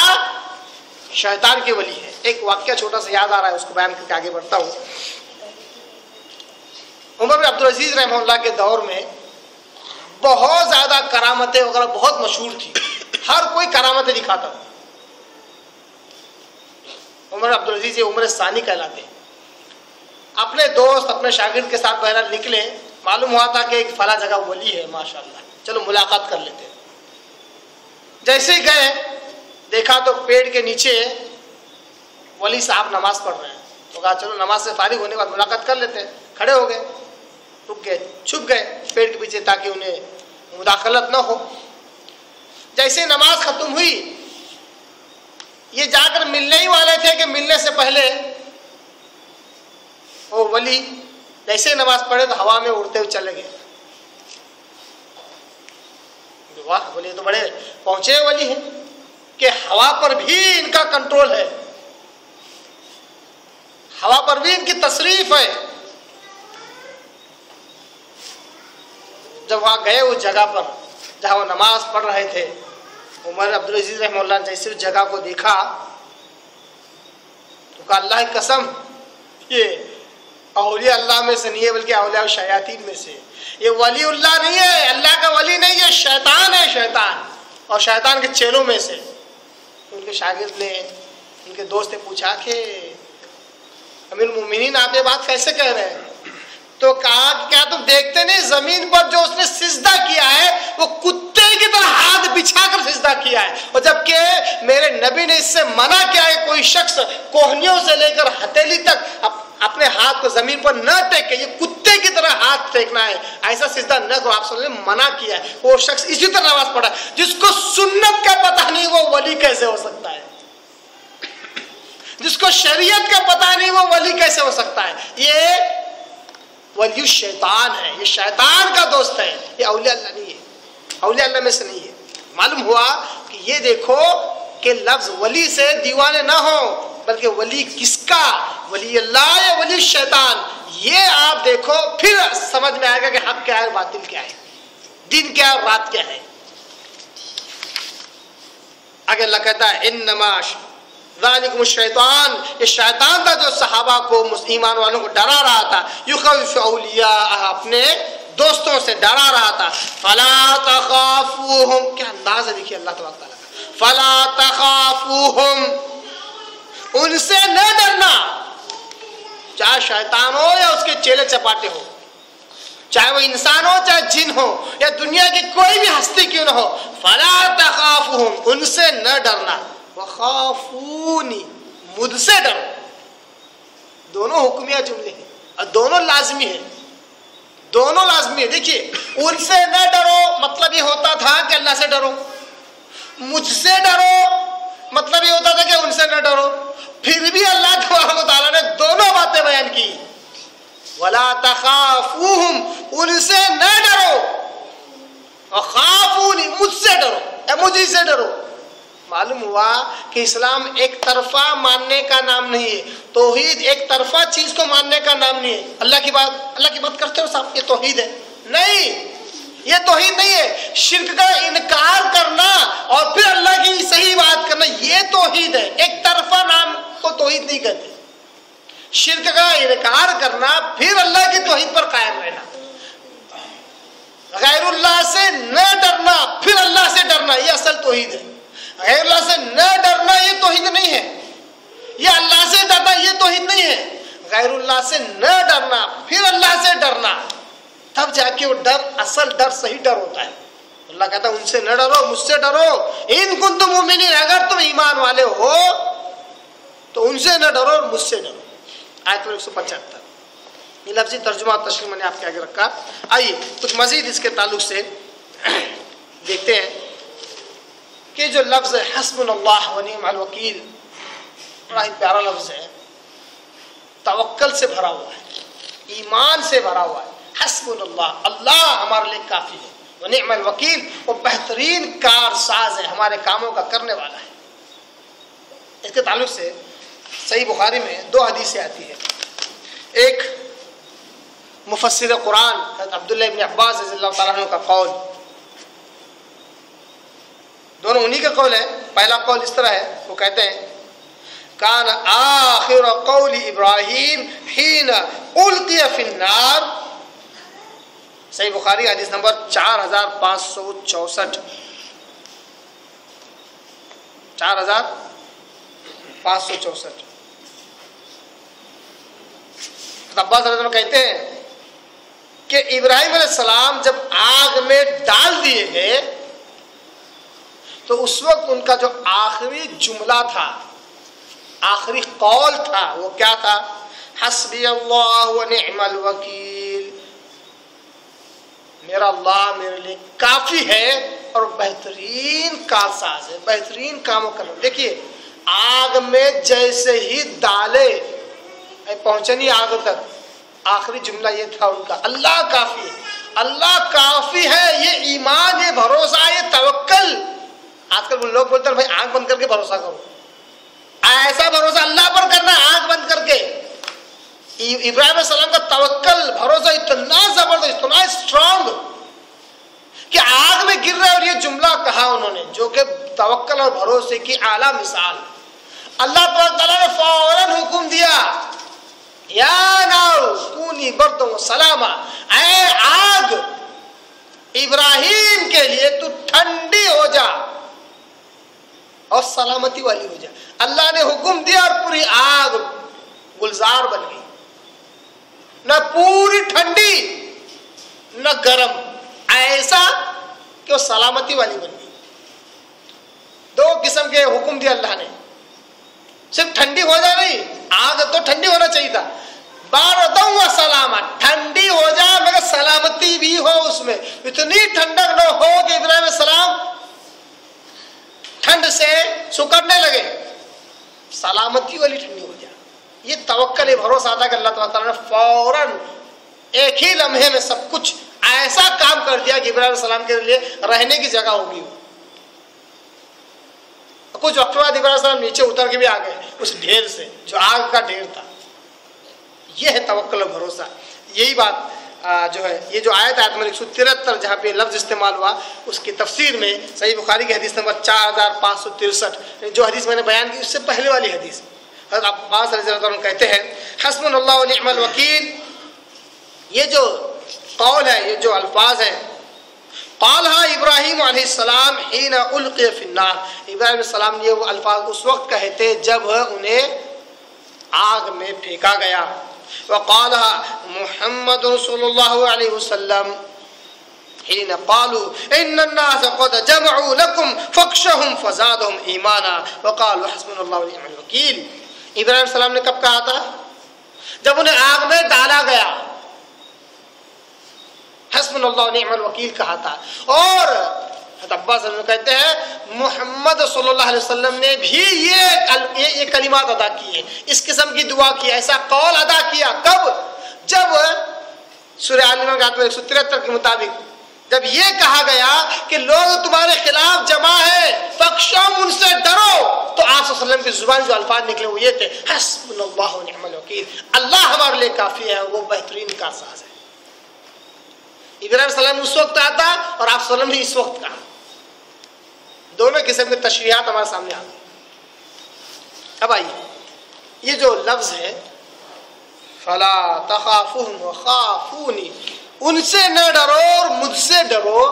شیطان کے ولی ہے۔ ایک واقعہ چھوٹا سا یاد آ رہا ہے، اس کو بیان کر کے آگے بڑھتا ہوں۔ عمر بن عبدالعزیز رحمہ اللہ کے دور میں بہت زیادہ کرامتیں وغیرہ بہت مشہور تھی، ہر کوئی کرامتیں دکھاتا تھا۔ عمر عبدالعزیز عمر ثانی کہلاتے، اپنے دوست اپنے شاگرد کے ساتھ بہرحال نکلے، معلوم ہوا تھا کہ ایک فلاں جگہ ولی ہے ماشاءاللہ، چلو ملاقات کر لیتے ہیں۔ جیسے ہی گئے دیکھا تو پیڑ کے نیچے ولی صاحب نماز پڑھ رہے ہیں، تو کہا چلو نماز سے فارغ ہونے کے بعد ملاقات کر لیتے ہیں۔ کھڑے ہو گئے، رک گئے، چھپ گئے پیڑ کے پیچھے تاکہ انہیں مداخلت نہ ہو۔ جیسے نماز ختم ہوئی، یہ جا کر ملنے ہی والے تھے کہ ملنے سے پہلے وہ ولی جیسے نماز پڑھے تو ہوا میں اڑتے ہوئے چلے گئے۔ واہ، بولے تو بڑے پہنچے ولی ہیں کہ ہوا پر بھی ان کا کنٹرول ہے، ہوا پر بھی ان کی تصریف ہے۔ جب وہاں گئے اس جگہ پر جہاں وہ نماز پڑھ رہے تھے، عمر عبدالعزیز رحمہ اللہ نے جیسے اس جگہ کو دیکھا تو کہا اللہ کی قسم یہ اولیاء اللہ میں سے نہیں ہے بلکہ اولیاء شیاطین میں سے، یہ ولی اللہ نہیں ہے، اللہ کا ولی نہیں ہے، شیطان ہے، شیطان، اور شیطان کے چیلوں میں سے۔ ان کے شاگرد نے، ان کے دوست نے پوچھا کہ امیر المومنین آپ یہ بات کیسے کہہ رہے ہیں؟ تو کہا کہ کیا تم دیکھتے نہیں زمین پر جو اس نے سجدہ کیا ہے وہ کتے کی طرح ہاتھ بچھا کر سجدہ کیا ہے، اور جبکہ میرے نبی نے اس سے منع کیا ہے کوئی شخص کوہنیوں سے لے کر ہتھیلی تک اپنے ہاتھ کو زمین پر نہ ٹیکے، یہ کتے کی طرح ہاتھ ٹیکنا ہے، ایسا سجدہ نہ کرو، آپ صلی اللہ علیہ وسلم نے منع کیا ہے۔ وہ شخص اسی طرح نماز پڑھا جس کو سنت کا پتہ نہیں وہ ولی کیسے ہو سکتا ہے، جس کو شریعت کا پتہ نہیں وہ ولی کیسے ہو سکتا ہے؟ یہ ولی شیطان ہے، یہ شیطان کا دوست ہے، یہ اولیاء اللہ نہیں ہے، اولیاء اللہ میں سے نہیں ہے۔ معلوم ہوا کہ یہ دیکھو کہ لفظ ولی سے دیوانے نہ ہو، بلکہ ولی کس کا، ولی اللہ یا ولی شیطان، یہ آپ دیکھو پھر سمجھ میں آئے گا کہ حق کیا ہے، باطل کیا ہے، دن کیا ہے، رات کیا ہے۔ آگے اللہ کہتا ہے انما ذالکم الشیطان، یہ شیطان تھا جو صحابہ کو، ایمان والوں کو ڈرا رہا تھا، یخوف اولیاء، اپنے دوستوں سے ڈرا رہا تھا۔ فلا تخافوہم، کیا انداز ہے دیکھیے اللہ تبارک تعالیٰ کا، فلا تخافوہم، ان سے نہ ڈرنا، چاہے شیطان ہو یا اس کے چیلے چپاٹے ہو، چاہے وہ انسان ہو چاہے جن ہو یا دنیا کی کوئی بھی ہستی کیوں نہ ہو، فلا تخافوہم، ان سے نہ ڈرنا، وخافونی، مجھ سے ڈرو۔ دونوں حکمیہ جملے ہیں اور دونوں لازمی ہیں، دونوں لازمی ہیں۔ دیکھیے ان سے نہ ڈرو مطلب یہ ہوتا تھا کہ اللہ سے ڈرو، مجھ سے ڈرو مطلب یہ ہوتا تھا کہ ان سے نہ ڈرو۔ پھر بھی اللہ تبارک و تعالیٰ نے دونوں باتیں بیان کی، ولا تخافوہم، ان سے نہ ڈرو، وخافونی، مجھ سے ڈرو، اے مجھ سے ڈرو۔ معلوم ہوا کہ اسلام ایک طرفہ ماننے کا نام نہیں ہے، توحید ایک طرفہ چیز کو ماننے کا نام نہیں ہے۔ اللہ کی بات کرتے ہو صاحب یہ توحید ہے؟ نہیں، یہ توحید نہیں ہے۔ شرک کا انکار کرنا اور پھر اللہ کی صحیح بات کرنا یہ توحید ہے، ایک طرفہ نام کو توحید نہیں کہتے۔ شرک کا انکار کرنا پھر اللہ کی توحید پر قائم رہنا، غیر اللہ سے نہ ڈرنا پھر اللہ سے ڈرنا، یہ اصل توحید ہے۔ غیر اللہ سے نہ ڈرنا یہ توحید نہیں ہے، یہ اللہ سے ڈرنا یہ توحید نہیں ہے۔ غیر اللہ سے نہ ڈرنا پھر اللہ سے ڈرنا، تب جا کے وہ ڈر اصل ڈر صحیح ڈر ہوتا ہے۔ اللہ کہتا ہے ان سے نہ ڈرو، مجھ سے ڈرو، ان کنتم مؤمنین، اگر تم ایمان والے ہو تو ان سے نہ ڈرو اور مجھ سے ڈرو۔ آیت 175 یہ لفظی ترجمہ اور تشریح میں نے آپ کے آگے رکھا۔ آئیے کچھ مزید اس کے تعلق سے دیکھتے ہیں کہ جو لفظ ہے حسبنا اللہ و نعم الوکیل بڑا ہی پیارا لفظ ہے، توکل سے بھرا ہوا ہے، ایمان سے بھرا ہوا ہے۔ حسبنا اللہ، اللہ ہمارے لیے کافی ہے، و نعم الوکیل، وہ بہترین کار ساز ہے، ہمارے کاموں کا کرنے والا ہے۔ اس کے تعلق سے صحیح بخاری میں 2 حدیثیں آتی ہیں، ایک مفسر قرآن حضرت عبداللہ ابن عباس رضی اللہ تعالیٰ عنہ کا قول، دونوں انہی کا قول ہے۔ پہلا قول اس طرح ہے، وہ کہتے ہیں کان آخر قول ابراہیم حین القی فی النار، صحیح بخاری حدیث نمبر 4564، 4564۔ عباس رضی اللہ عنہ کہتے ہیں کہ ابراہیم علیہ السلام جب آگ میں ڈال دیے گئے تو اس وقت ان کا جو آخری جملہ تھا، آخری قول تھا، وہ کیا تھا؟ حسبی اللہ و نعم الوکیل، میرا اللہ میرے لیے کافی ہے اور بہترین کارساز ہے، بہترین کاموں کرنا۔ دیکھیے آگ میں جیسے ہی ڈالے پہنچے نہیں آگ تک، آخری جملہ یہ تھا ان کا، اللہ کافی ہے، اللہ کافی ہے۔ یہ ایمان، یہ بھروسہ، یہ توکل۔ آج کل لوگ بولتے ہیں بھائی آنکھ بند کر کے بھروسہ کرو، ایسا بھروسہ اللہ پر کرنا ہے آنکھ بند کر کے۔ ابراہیم علیہ السلام کا توکل، بھروسہ اتنا زبردست، اتنا اسٹرانگ کہ آگ میں گر رہے اور یہ جملہ کہا انہوں نے، جو کہ توکل اور بھروسے کی اعلیٰ مثال۔ اللہ تعالیٰ نے فوراً حکم دیا، یا نار کونی بردا و سلاما، اے آگ ابراہیم کے لیے تو ٹھنڈی ہو جا اور سلامتی والی ہو جا۔ اللہ نے حکم دیا اور پوری آگ گلزار بن گئی، نہ پوری ٹھنڈی نہ گرم، ایسا کہ وہ سلامتی والی بن گئی۔ 2 قسم کے حکم دیا اللہ نے، صرف ٹھنڈی ہو جا نہیں، آگ تو ٹھنڈی ہونا چاہیے تھا، باردم و سلاما، ٹھنڈی ہو جا مگر سلامتی بھی ہو اس میں، اتنی ٹھنڈک نہ ہو کہ ابراہیم علیہ السلام ٹھنڈ سے سکڑنے لگے، سلامتی والی ٹھنڈی ہو جائے۔ یہ توکل، بھروسہ آتا کہ اللہ تعالیٰ نے فوراً ایک ہی لمحے میں سب کچھ ایسا کام کر دیا کہ ابراہیم علیہ السلام کے لیے رہنے کی جگہ ہوگی۔ کچھ وقت بعد ابراہیم علیہ السلام نیچے اتر کے بھی آ گئے اس ڈھیر سے جو آگ کا ڈھیر تھا۔ یہ ہے توکل و بھروسہ۔ یہی بات جو ہے، یہ جو آیت نمبر 173 جہاں پہ لفظ استعمال ہوا، اس کی تفسیر میں صحیح بخاری کی حدیث نمبر 4563، جو حدیث میں نے بیان کی اس سے پہلے والی حدیث، حضرت عباس رضی اللہ عنہ کہتے ہیں حسبنا اللہ و نعم الوکیل۔ یہ جو قول ہے، یہ جو الفاظ ہیں، قالها ابراہیم علیہ السلام حین القی فی النار، ابراہیم علیہ السلام نے وہ الفاظ اس وقت کہے تھے جب انہیں آگ میں پھینکا گیا۔ وقالها محمد صلی اللہ علیہ وسلم حين قالوا ان الناس قد جمعوا لكم فاخشوهم فزادهم ایمانا وقالوا حسبنا الله ونعم الوکیل۔ ابراہیم علیہ السلام نے کب کہا تھا؟ جب انہیں آگ میں ڈالا گیا، حسبنا اللہ ونعم الوکیل کہا تھا۔ اور حضرت عباس کہتے ہیں محمد صلی اللہ علیہ وسلم نے بھی یہ کلمات ادا کیے، اس قسم کی دعا کی، ایسا قول ادا کیا۔ کب؟ جب سورہ آل عمران آیت 173 کے مطابق جب یہ کہا گیا کہ لوگ تمہارے خلاف جمع ہے، فخشوہم، ان سے ڈرو، تو آپ صلی اللہ علیہ وسلم کی زبان جو الفاظ نکلے وہ یہ تھے حسبنا اللہ ونعم الوکیل، اللہ ہمارے لیے کافی ہے، وہ بہترین کارساز ہے۔ ابراہیم علیہ السلام اس وقت آتا اور آپ صلی اللہ علیہ وسلم نے اس وقت کہا، دونوں قسم کے تشریحات ہمارے سامنے آ گئی۔ اب آئیے، یہ جو لفظ ہے فلا تخافوہم وخافونی، ان سے نہ ڈرو اور مجھ سے ڈرو،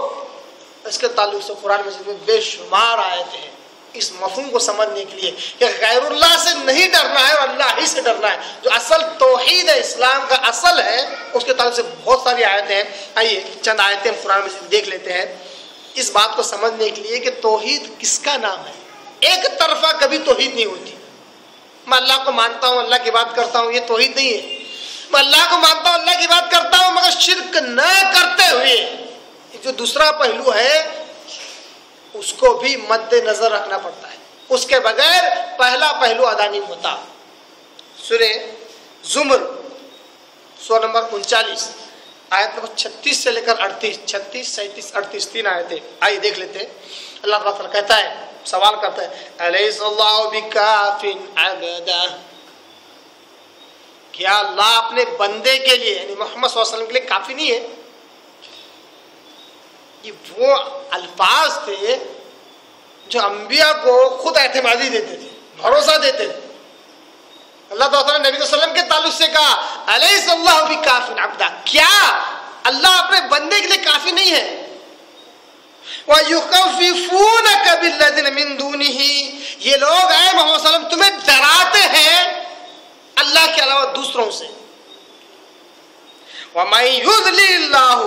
اس کے تعلق سے قرآن مجید میں بے شمار آیتیں ہیں اس مفہوم کو سمجھنے کے لیے کہ غیر اللہ سے نہیں ڈرنا ہے اور اللہ ہی سے ڈرنا ہے، جو اصل توحید ہے، اسلام کا اصل ہے، اس کے تعلق سے بہت ساری آیتیں ہیں۔ آئیے چند آیتیں ہم قرآن مجید دیکھ لیتے ہیں اس بات کو سمجھنے کے لیے کہ توحید کس کا نام ہے۔ ایک طرفہ کبھی توحید نہیں ہوتی، میں اللہ کو مانتا ہوں، اللہ کی بات کرتا ہوں، یہ توحید نہیں ہے۔ میں اللہ کو مانتا ہوں، اللہ کی بات کرتا ہوں، مگر شرک نہ کرتے ہوئے جو دوسرا پہلو ہے اس کو بھی مد نظر رکھنا پڑتا ہے، اس کے بغیر پہلا پہلو ادا نہیں ہوتا۔ سورہ زمر سورہ نمبر 39 آیت نمبر 36 سے لے کر 38، 36، 37، 38 تین آیتیں، آئیے دیکھ لیتے ہیں۔ اللہ تعالیٰ کہتا ہے، سوال کرتا ہے، الیس اللہ بکاف عبدہ، کیا اللہ اپنے بندے کے لیے یعنی محمد صلی اللہ علیہ وسلم کے لیے کافی نہیں ہے؟ یہ وہ الفاظ تھے جو انبیاء کو خود اعتمادی دیتے تھے، بھروسہ دیتے تھے۔ اللہ تعالیٰ نے نبی صلی اللہ علیہ وسلم کے تعلق سے کہا الیس اللہ بکاف عبدہ، کیا اللہ اپنے بندے کے لیے کافی نہیں ہے؟ وَيُخَوِّفُونَكَ بِالَّذِينَ مِن دُونِهِ، یہ لوگ اے محمد صلی اللہ علیہ وسلم تمہیں ڈراتے ہیں اللہ کے علاوہ دوسروں سے۔ وَمَن يُضْلِلِ اللَّهُ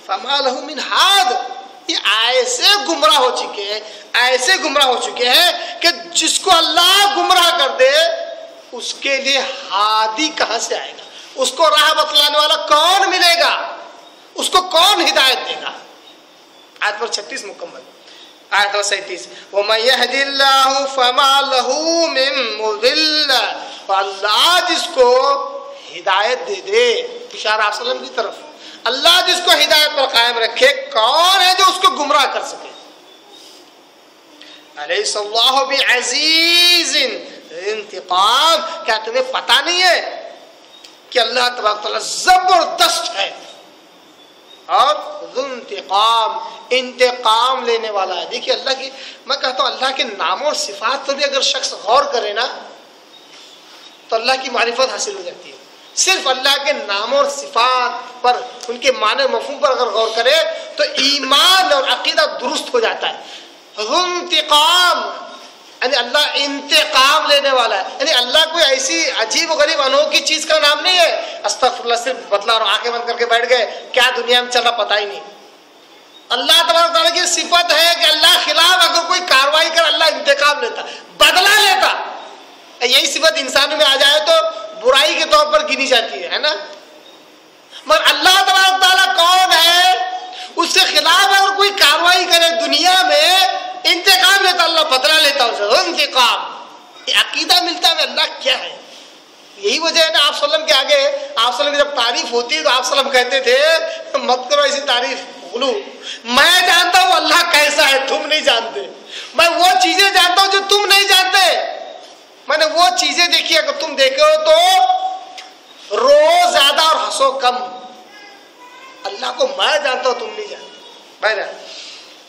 فَمَا لَهُ مِنْ هَادٍ، یہ ایسے گمراہ ہو چکے ہیں، ایسے گمراہ ہو چکے ہیں کہ جس کو اللہ گمراہ کر دے اس کے لیے ہادی کہاں سے آئے گا؟ اس کو راہ بتلانے والا کون ملے گا؟ اس کو کون ہدایت دے گا؟ آیت نمبر 36 مکمل، آیت نمبر 37، وَمَن يَهْدِ اللَّهُ فَمَا لَهُ مِن مُضِلٍّ، اللہ جس کو ہدایت دے دے، اشارہ آپ صلی اللہ علیہ وسلم کی طرف، اللہ جس کو ہدایت پر قائم رکھے، کون ہے جو اس کو گمراہ کر سکے؟ الیس اللہ بعزیز انتقام، کیا تمہیں پتا نہیں ہے کہ اللہ تبارک تعالیٰ زبردست ہے اور ذو انتقام، انتقام لینے والا ہے۔ دیکھیے اللہ کی، میں کہتا ہوں اللہ کے ناموں اور صفات پر بھی اگر شخص غور کرے نا تو اللہ کی معرفت حاصل ہو جاتی ہے۔ صرف اللہ کے ناموں اور صفات پر، ان کے معنی و مفہوم پر اگر غور کرے تو ایمان اور عقیدہ درست ہو جاتا ہے۔ ذو انتقام یعنی اللہ انتقام لینے والا ہے، یعنی اللہ کوئی ایسی عجیب و غریب انوکھی چیز کا نام نہیں ہے استغفر اللہ صرف بتلا رہا ہوں، آنکھیں بند کر کے بیٹھ گئے، کیا دنیا میں چل رہا پتہ ہی نہیں۔ اللہ تبارک تعالیٰ کی صفت ہے کہ اللہ خلاف اگر کوئی کاروائی کر اللہ انتقام لیتا، بدلہ لیتا۔ یہی صفت انسانوں میں آ جائے تو برائی کے طور پر گنی جاتی ہے نا، مگر اللہ تبارک تعالیٰ کون ہے؟ اس سے خلاف اگر کوئی کاروائی کرے دنیا میں انتقام لیتا، اللہ بدلہ لیتا اسے، انتقام۔ یہ عقیدہ ملتا ہے اللہ کیا ہے۔ یہی وجہ ہے نا آپ صلی اللہ علیہ وسلم کے آگے آپ صلی اللہ علیہ وسلم کی جب تعریف ہوتی ہے تو آپ صلی اللہ علیہ وسلم کہتے تھے مت کرو ایسی تعریف، غلو، میں جانتا ہوں اللہ کیسا ہے، تم نہیں جانتے، میں وہ چیزیں جانتا ہوں جو تم نہیں جانتے، میں نے وہ چیزیں دیکھی اگر تم دیکھو تو رو زیادہ اور ہنسو کم۔ اللہ کو میں جانتا ہوں تم نہیں جانتے۔ بہرحال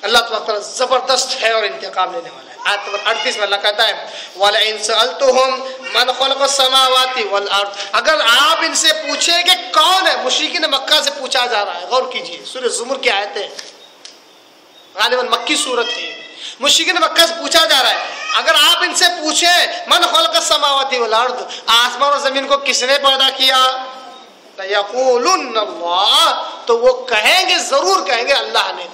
اللہ تعالیٰ زبردست ہے اور انتقام لینے والا ہے۔ آیت نمبر 38 میں اللہ کہتا ہے وَلَئِن سَأَلْتُهُمْ مَنْ خَلَقَ السَّمَاوَاتِ وَالْأَرْضِ، اگر آپ ان سے پوچھیں کہ کون ہے، مشرکین مکہ سے پوچھا جا رہا ہے، غور کیجئے، سورہ زمر کی آیتیں غالباً مکی صورت ہے، مشرکین مکہ سے پوچھا جا رہا ہے اگر آپ ان سے پوچھیں من خلق السماوات والارض، آسمان اور زمین کو کس نے پیدا کیا، لَيَقُولُنَّ اللَّهُ، تو وہ کہیں گے، ضرور کہیں گے اللہ نے۔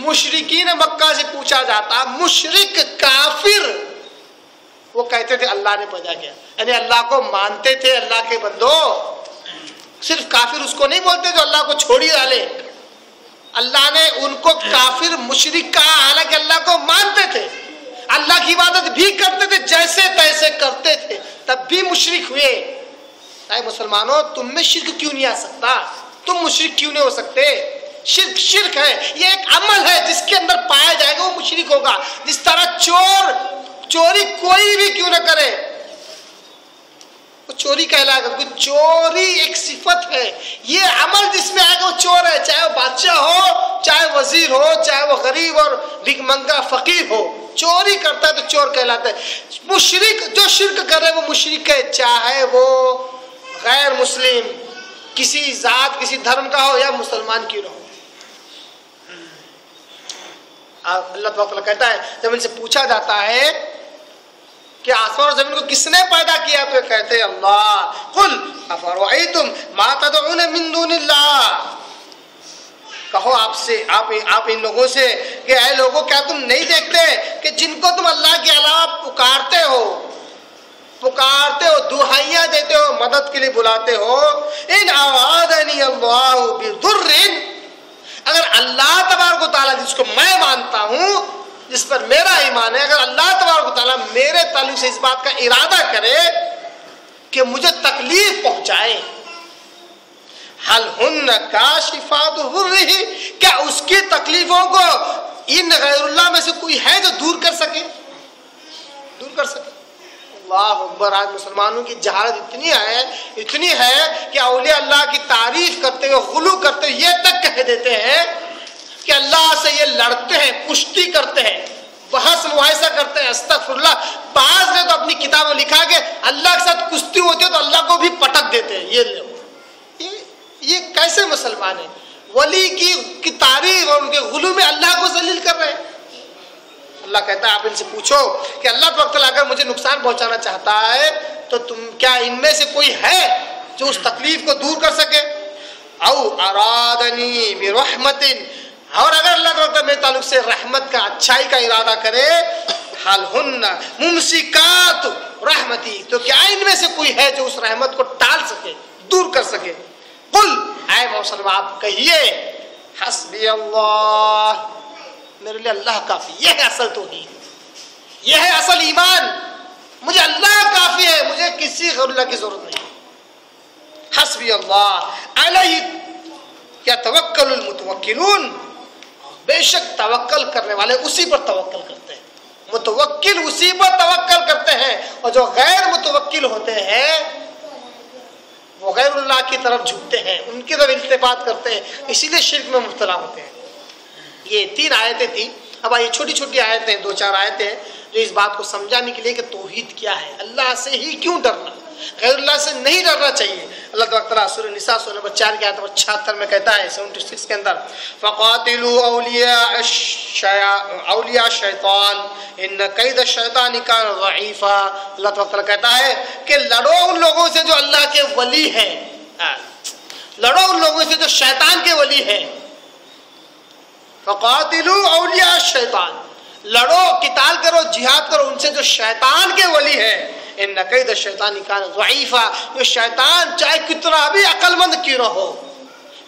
مشرکین مکہ سے پوچھا جاتا، مشرک کافر وہ کہتے تھے اللہ نے پیدا کیا، یعنی اللہ کو مانتے تھے اللہ کے بندو۔ صرف کافر اس کو نہیں بولتے جو اللہ کو چھوڑی ڈالے، اللہ نے ان کو کافر مشرک کہا، حالانکہ اللہ کو مانتے تھے، اللہ کی عبادت بھی کرتے تھے، جیسے تیسے کرتے تھے، تب بھی مشرک ہوئے۔ اے مسلمانوں، تم میں شرک کیوں نہیں آ سکتا؟ تم مشرک کیوں نہیں ہو سکتے؟ شرک شرک ہے، یہ ایک عمل ہے جس کے اندر پایا جائے گا وہ مشرک ہوگا۔ جس طرح چوری کوئی بھی کیوں نہ کرے وہ چوری کہلائے گا، کیونکہ چوری ایک صفت ہے، یہ عمل جس میں آئے گا وہ چور ہے، چاہے وہ بادشاہ ہو، چاہے وزیر ہو، چاہے وہ غریب اور بھیک منگا فقیر ہو، چوری کرتا ہے تو چور کہلاتا ہے۔ مشرک جو شرک کر رہے وہ مشرک ہے، چاہے وہ غیر مسلم کسی ذات کسی دھرم کا ہو یا مسلمان کیوں نہ ہو۔ اللہ تعالیٰ کہتا ہے جب ان سے پوچھا جاتا ہے کہ آسمان اور زمین کو کس نے پیدا کیا تو یہ کہتے ہیں اللہ۔ قل افرأیتم ما تدعون من دون اللہ، کہو آپ سے آپ ان لوگوں سے کہ اے لوگوں کیا تم نہیں دیکھتے کہ جن کو تم اللہ کے علاوہ پکارتے ہو، دہائیاں دیتے ہو، مدد کے لیے بلاتے ہو، ان اوعدنی اللہ بضر، اگر اللہ تبارک و تعالیٰ جس کو میں مانتا ہوں، جس پر میرا ایمان ہے، اگر اللہ تبارک و تعالیٰ میرے تعلق سے اس بات کا ارادہ کرے کہ مجھے تکلیف پہنچائے، حل ہن کاشفات ضرہ، کیا اس کی تکلیفوں کو ان غیر اللہ میں سے کوئی ہے جو دور کر سکے؟ دور کر سکے؟ اللہ اکبر! آج مسلمانوں کی جہالت اتنی ہے کہ اولیاء اللہ کی تعریف کرتے ہوئے، غلو کرتے ہوئے یہ تک کہہ دیتے ہیں کہ اللہ سے یہ لڑتے ہیں، کشتی کرتے ہیں، بحث مباحثہ کرتے ہیں۔ استغفر اللہ! بعض نے تو اپنی کتاب میں لکھا کہ اللہ کے ساتھ کشتی ہوتی ہے تو اللہ کو بھی پٹک دیتے ہیں۔ یہ کیسے مسلمان ہیں؟ ولی کی تعریف اور ان کے غلو میں اللہ کو ذلیل کر رہے ہیں۔ اللہ کہتا ہے آپ ان سے پوچھو کہ اللہ تعالیٰ اگر مجھے نقصان پہنچانا چاہتا ہے تو تم کیا ان میں سے کوئی ہے جو اس تکلیف کو دور کر سکے؟ او ارادنی برحمت، اور اگر اللہ تعالیٰ میرے تعلق سے رحمت کا، اچھائی کا ارادہ کرے، حل ہن ممسکات رحمتی، تو کیا ان میں سے کوئی ہے جو اس رحمت کو ٹال سکے، دور کر سکے؟ قل، اے محمد آپ کہیے، حسبی اللہ، میرے لیے اللہ کافی۔ یہ ہے اصل توحید، یہ ہے اصل ایمان، مجھے اللہ کافی ہے، مجھے کسی غیر اللہ کی ضرورت نہیں۔ حسبی اللہ علیہ یتوکل المتوکلون، بے شک توکل کرنے والے اسی پر توکل کرتے ہیں، متوکل اسی پر توکل کرتے ہیں، اور جو غیر متوکل ہوتے ہیں وہ غیر اللہ کی طرف جھکتے ہیں، ان کی طرف التفات کرتے ہیں، اسی لیے شرک میں مبتلا ہوتے ہیں۔ یہ 3 آیتیں تھیں۔ اب یہ چھوٹی چھوٹی آیتیں، 2-4 آیتیں جو اس بات کو سمجھانے کے لیے کہ توحید کیا ہے، اللہ سے ہی کیوں ڈرنا، غیر اللہ سے نہیں ڈرنا چاہیے۔ اللہ تعالیٰ سورہ نساء سورہ نمبر 4 کی آیت نمبر 76 میں کہتا ہے، 76 کے اندر، فَقَاتِلُوا أَوْلِيَاءَ الشَّيْطَانِ إِنَّ كَيْدَ الشَّيْطَانِ كَانَ ضَعِيفًا۔ اللہ تعالیٰ کہتا ہے کہ لڑو ان لوگوں سے جو اللہ کے ولی ہیں، لڑو ان لوگوں سے جو شیطان کے ولی ہیں۔ فَقَاتِلُوا أَوْلِيَاءَ الشَّيْطَانِ، لڑو، قتال کرو، جہاد کرو ان سے جو شیطان کے ولی ہیں۔ ان کید الشیطان کان ضعیفا، یہ شیطان چاہے کتنا بھی عقل مند کیوں نہ ہو،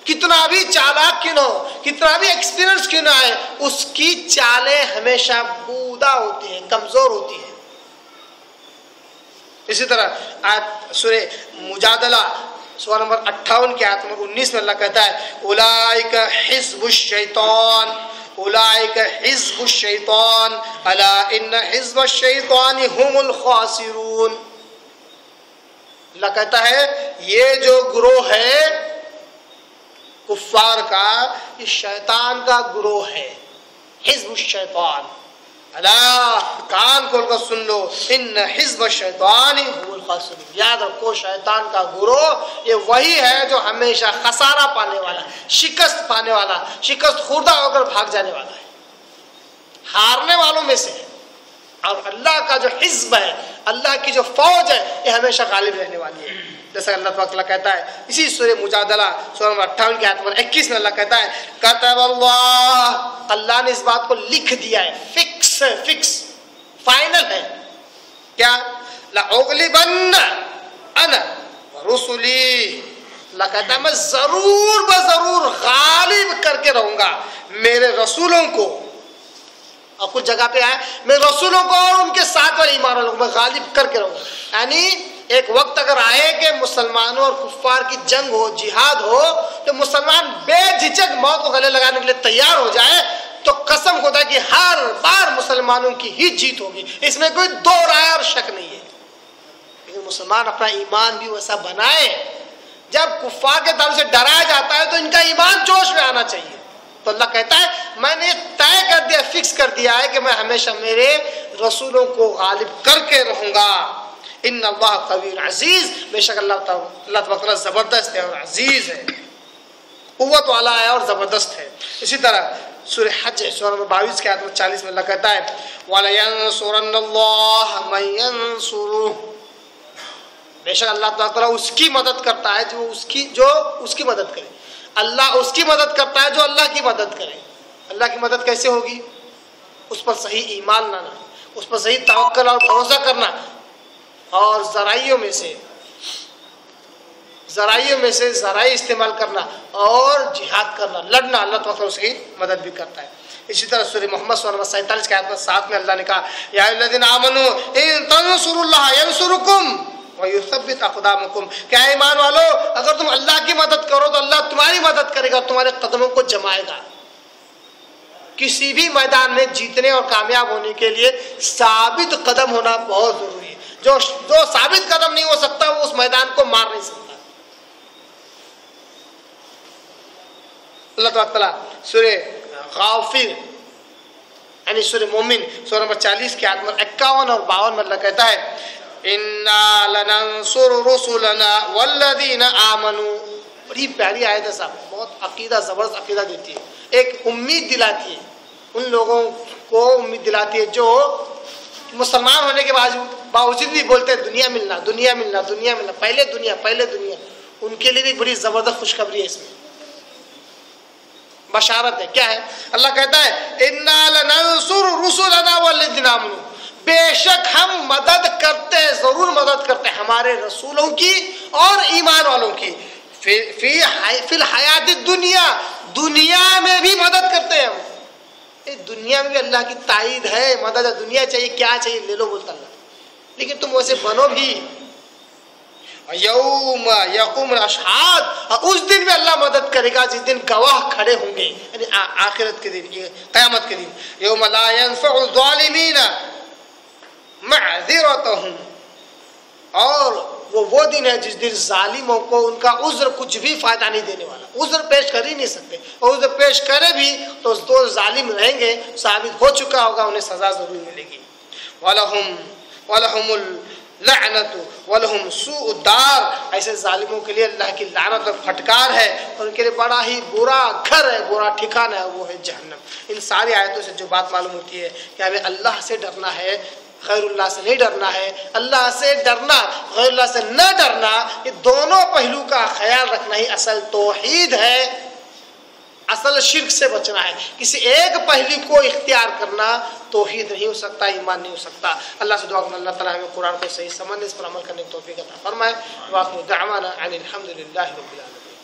کتنا بھی چالاک کیوں نہ ہو، کتنا بھی ایکسپیرئنس کیوں نہ آئے، اس کی چالیں ہمیشہ بودا ہوتی ہیں، کمزور ہوتی ہیں۔ اسی طرح آیت سورہ مجادلہ سورہ نمبر 58 کی آیت نمبر 19 میں اللہ کہتا ہے، اولئک حزب الشیطان، اولئک حزب الشیطان الا ان حزب الشیطان هم الخاسرون۔ اللہ کہتا ہے یہ جو گروہ ہے کفار کا، یہ شیطان کا گروہ ہے، حزب الشیطان۔ اللہ کان کھول کر سن لو، ان حزب الشیطان هم الخاسرون، یاد رکھو شیطان کا گروہ یہ وہی ہے جو ہمیشہ خسارہ پانے والا، شکست پانے والا، شکست خوردہ ہو کر بھاگ جانے والا ہے، ہارنے والوں میں سے ہے۔ اور اللہ کا جو حزب ہے، اللہ کی جو فوج ہے، یہ ہمیشہ غالب رہنے والی ہے۔ جیسا اللہ تعالیٰ کہتا ہے اسی سورہ مجادلہ سورہ نمبر 58 کی آیت نمبر 21 میں اللہ کہتا ہے، کتب اللہ، اللہ نے اس بات کو لکھ دیا ہے، فکس فائنل ہے، کیا؟ لأغلبن انا ورسلی، اللہ کہتا ہے میں ضرور بضرور غالب کر کے رہوں گا میرے رسولوں کو، اور کچھ جگہ پہ آئے میں رسولوں کو اور ان کے ساتھ والے ایمان والوں کو میں غالب کر کے رہوں گا۔ یعنی ایک وقت اگر آئے کہ مسلمانوں اور کفار کی جنگ ہو، جہاد ہو، تو مسلمان بے جھجک موت کو گلے لگانے کے لیے تیار ہو جائے، تو قسم خدا کہ ہر بار مسلمانوں کی ہی جیت ہوگی، اس میں کوئی دو رائے اور شک نہیں ہے۔ لیکن مسلمان اپنا ایمان بھی ویسا بنائے، جب کفار کے طرف سے ڈرایا جاتا ہے تو ان کا ایمان جوش میں آنا چاہیے۔ تو اللہ کہتا ہے میں نے طے کر دیا، فکس کر دیا ہے کہ میں ہمیشہ میرے رسولوں کو غالب کر کے رہوں گا۔ ان اللہ قوی عزیز، بے شک اللہ تعالیٰ زبردست ہے اور عزیز ہے، قوت والا ہے اور زبردست ہے۔ اسی طرح سورہ حج سورہ نمبر 22 کی آیت نمبر 40 میں اللہ کہتا ہے وَلَيَنْصُرَنَّ اللَّهَ مَن يَنْصُرُهُ، بے شک اللہ تعالیٰ اس کی مدد کرتا ہے جو اس کی مدد کرے، اللہ اس کی مدد کرتا ہے جو اللہ کی مدد کرے۔ اللہ کی مدد کیسے ہوگی؟ اس پر صحیح ایمان لانا، اس پر صحیح توکل اور بھروسہ کرنا، اور ذرائعوں میں سے ذرائع استعمال کرنا اور جہاد کرنا، لڑنا، اللہ تعالیٰ اس کی مدد بھی کرتا ہے۔ اسی طرح سورہ محمد سورہ 47 کے آیت نمبر 7 میں اللہ نے کہا یا ایھا الذین آمنوا ان تنصروا اللہ ینصرکم وَيُثَبِّتْ أَقْدَامَكُمْ کہ اے ایمان والو اگر تم اللہ کی مدد کرو تو اللہ تمہاری مدد کرے گا، تمہارے قدموں کو جمائے گا۔ کسی بھی میدان میں جیتنے اور کامیاب ہونے کے لیے ثابت قدم ہونا بہت ضروری ہے۔ جو ثابت قدم نہیں ہو سکتا وہ اس میدان کو مار نہیں سکتا۔ اللہ تعالیٰ سورہ غافر یعنی سورہ مومن سورہ نمبر 40 کی آیت نمبر 51 اور 52 میں اللہ کہتا ہے اِنَّا لَنَنصُرُ رُسُلَنَا وَالَّذِينَ آمَنُوا۔ بڑی پیاری آیت ہے صاحب، بہت عقیدہ زبردست عقیدہ دیتی ہے، ایک امید دلاتی ہے، ان لوگوں کو امید دلاتی ہے جو مسلمان ہونے کے باوجود بھی بولتے ہیں دنیا ملنا دنیا ملنا دنیا ملنا، پہلے دنیا پہلے دنیا، ان کے لیے بھی بڑی زبردست خوشخبری ہے، اس میں بشارت ہے۔ کیا ہے؟ اللہ کہتا ہے اِنَّا لَنَنصُرُ رُسُلَنَا وَالَّذِينَ آمَنُوا، بے شک ہم مدد کرتے ہیں، ضرور مدد کرتے ہیں ہمارے رسولوں کی اور ایمان والوں کی، فی الحیات الدنیا، دنیا میں بھی مدد کرتے ہیں ہم۔ دنیا میں بھی اللہ کی تائید ہے، مدد ہے، دنیا چاہیے کیا چاہیے لے لو بولتا اللہ، لیکن تم ویسے بنو بھی۔ یوم یقوم الاشہاد، اس دن بھی اللہ مدد کرے گا جس دن گواہ کھڑے ہوں گے، یعنی آخرت کے دن، قیامت کے دن۔ یوم لا ينفع الظالمین معذرتہم، اور وہ دن ہے جس دن ظالموں کو ان کا عذر کچھ بھی فائدہ نہیں دینے والا، عذر پیش کر ہی نہیں سکتے، اور عذر پیش کرے بھی تو دو ظالم رہیں گے، ثابت ہو چکا ہوگا، انہیں سزا ضرور ملے گی۔ وَلَهُمُ اللعنت وَلَهُمْ سُوءُ الدار، ایسے ظالموں کے لیے اللہ کی لعنت اور پھٹکار ہے، اور ان کے لیے بڑا ہی برا گھر ہے، برا ٹھکانہ ہے، وہ ہے جہنم۔ ان ساری آیتوں سے جو بات معلوم ہوتی ہے کہ ہمیں اللہ سے ڈرنا ہے، غیر اللہ سے نہیں ڈرنا ہے۔ اللہ سے ڈرنا، غیر اللہ سے نہ ڈرنا، یہ دونوں پہلو کا خیال رکھنا ہی اصل توحید ہے، اصل شرک سے بچنا ہے۔ کسی ایک پہلو کو اختیار کرنا توحید نہیں ہو سکتا، ایمان نہیں ہو سکتا۔ اللہ سے دعا کرنا اللہ تعالیٰ ہمیں قرآن کو صحیح سمجھنے، اس پر عمل کرنے کی توفیق عطا فرمائے۔ وآخر دعوانا ان الحمد للہ رب العالمین۔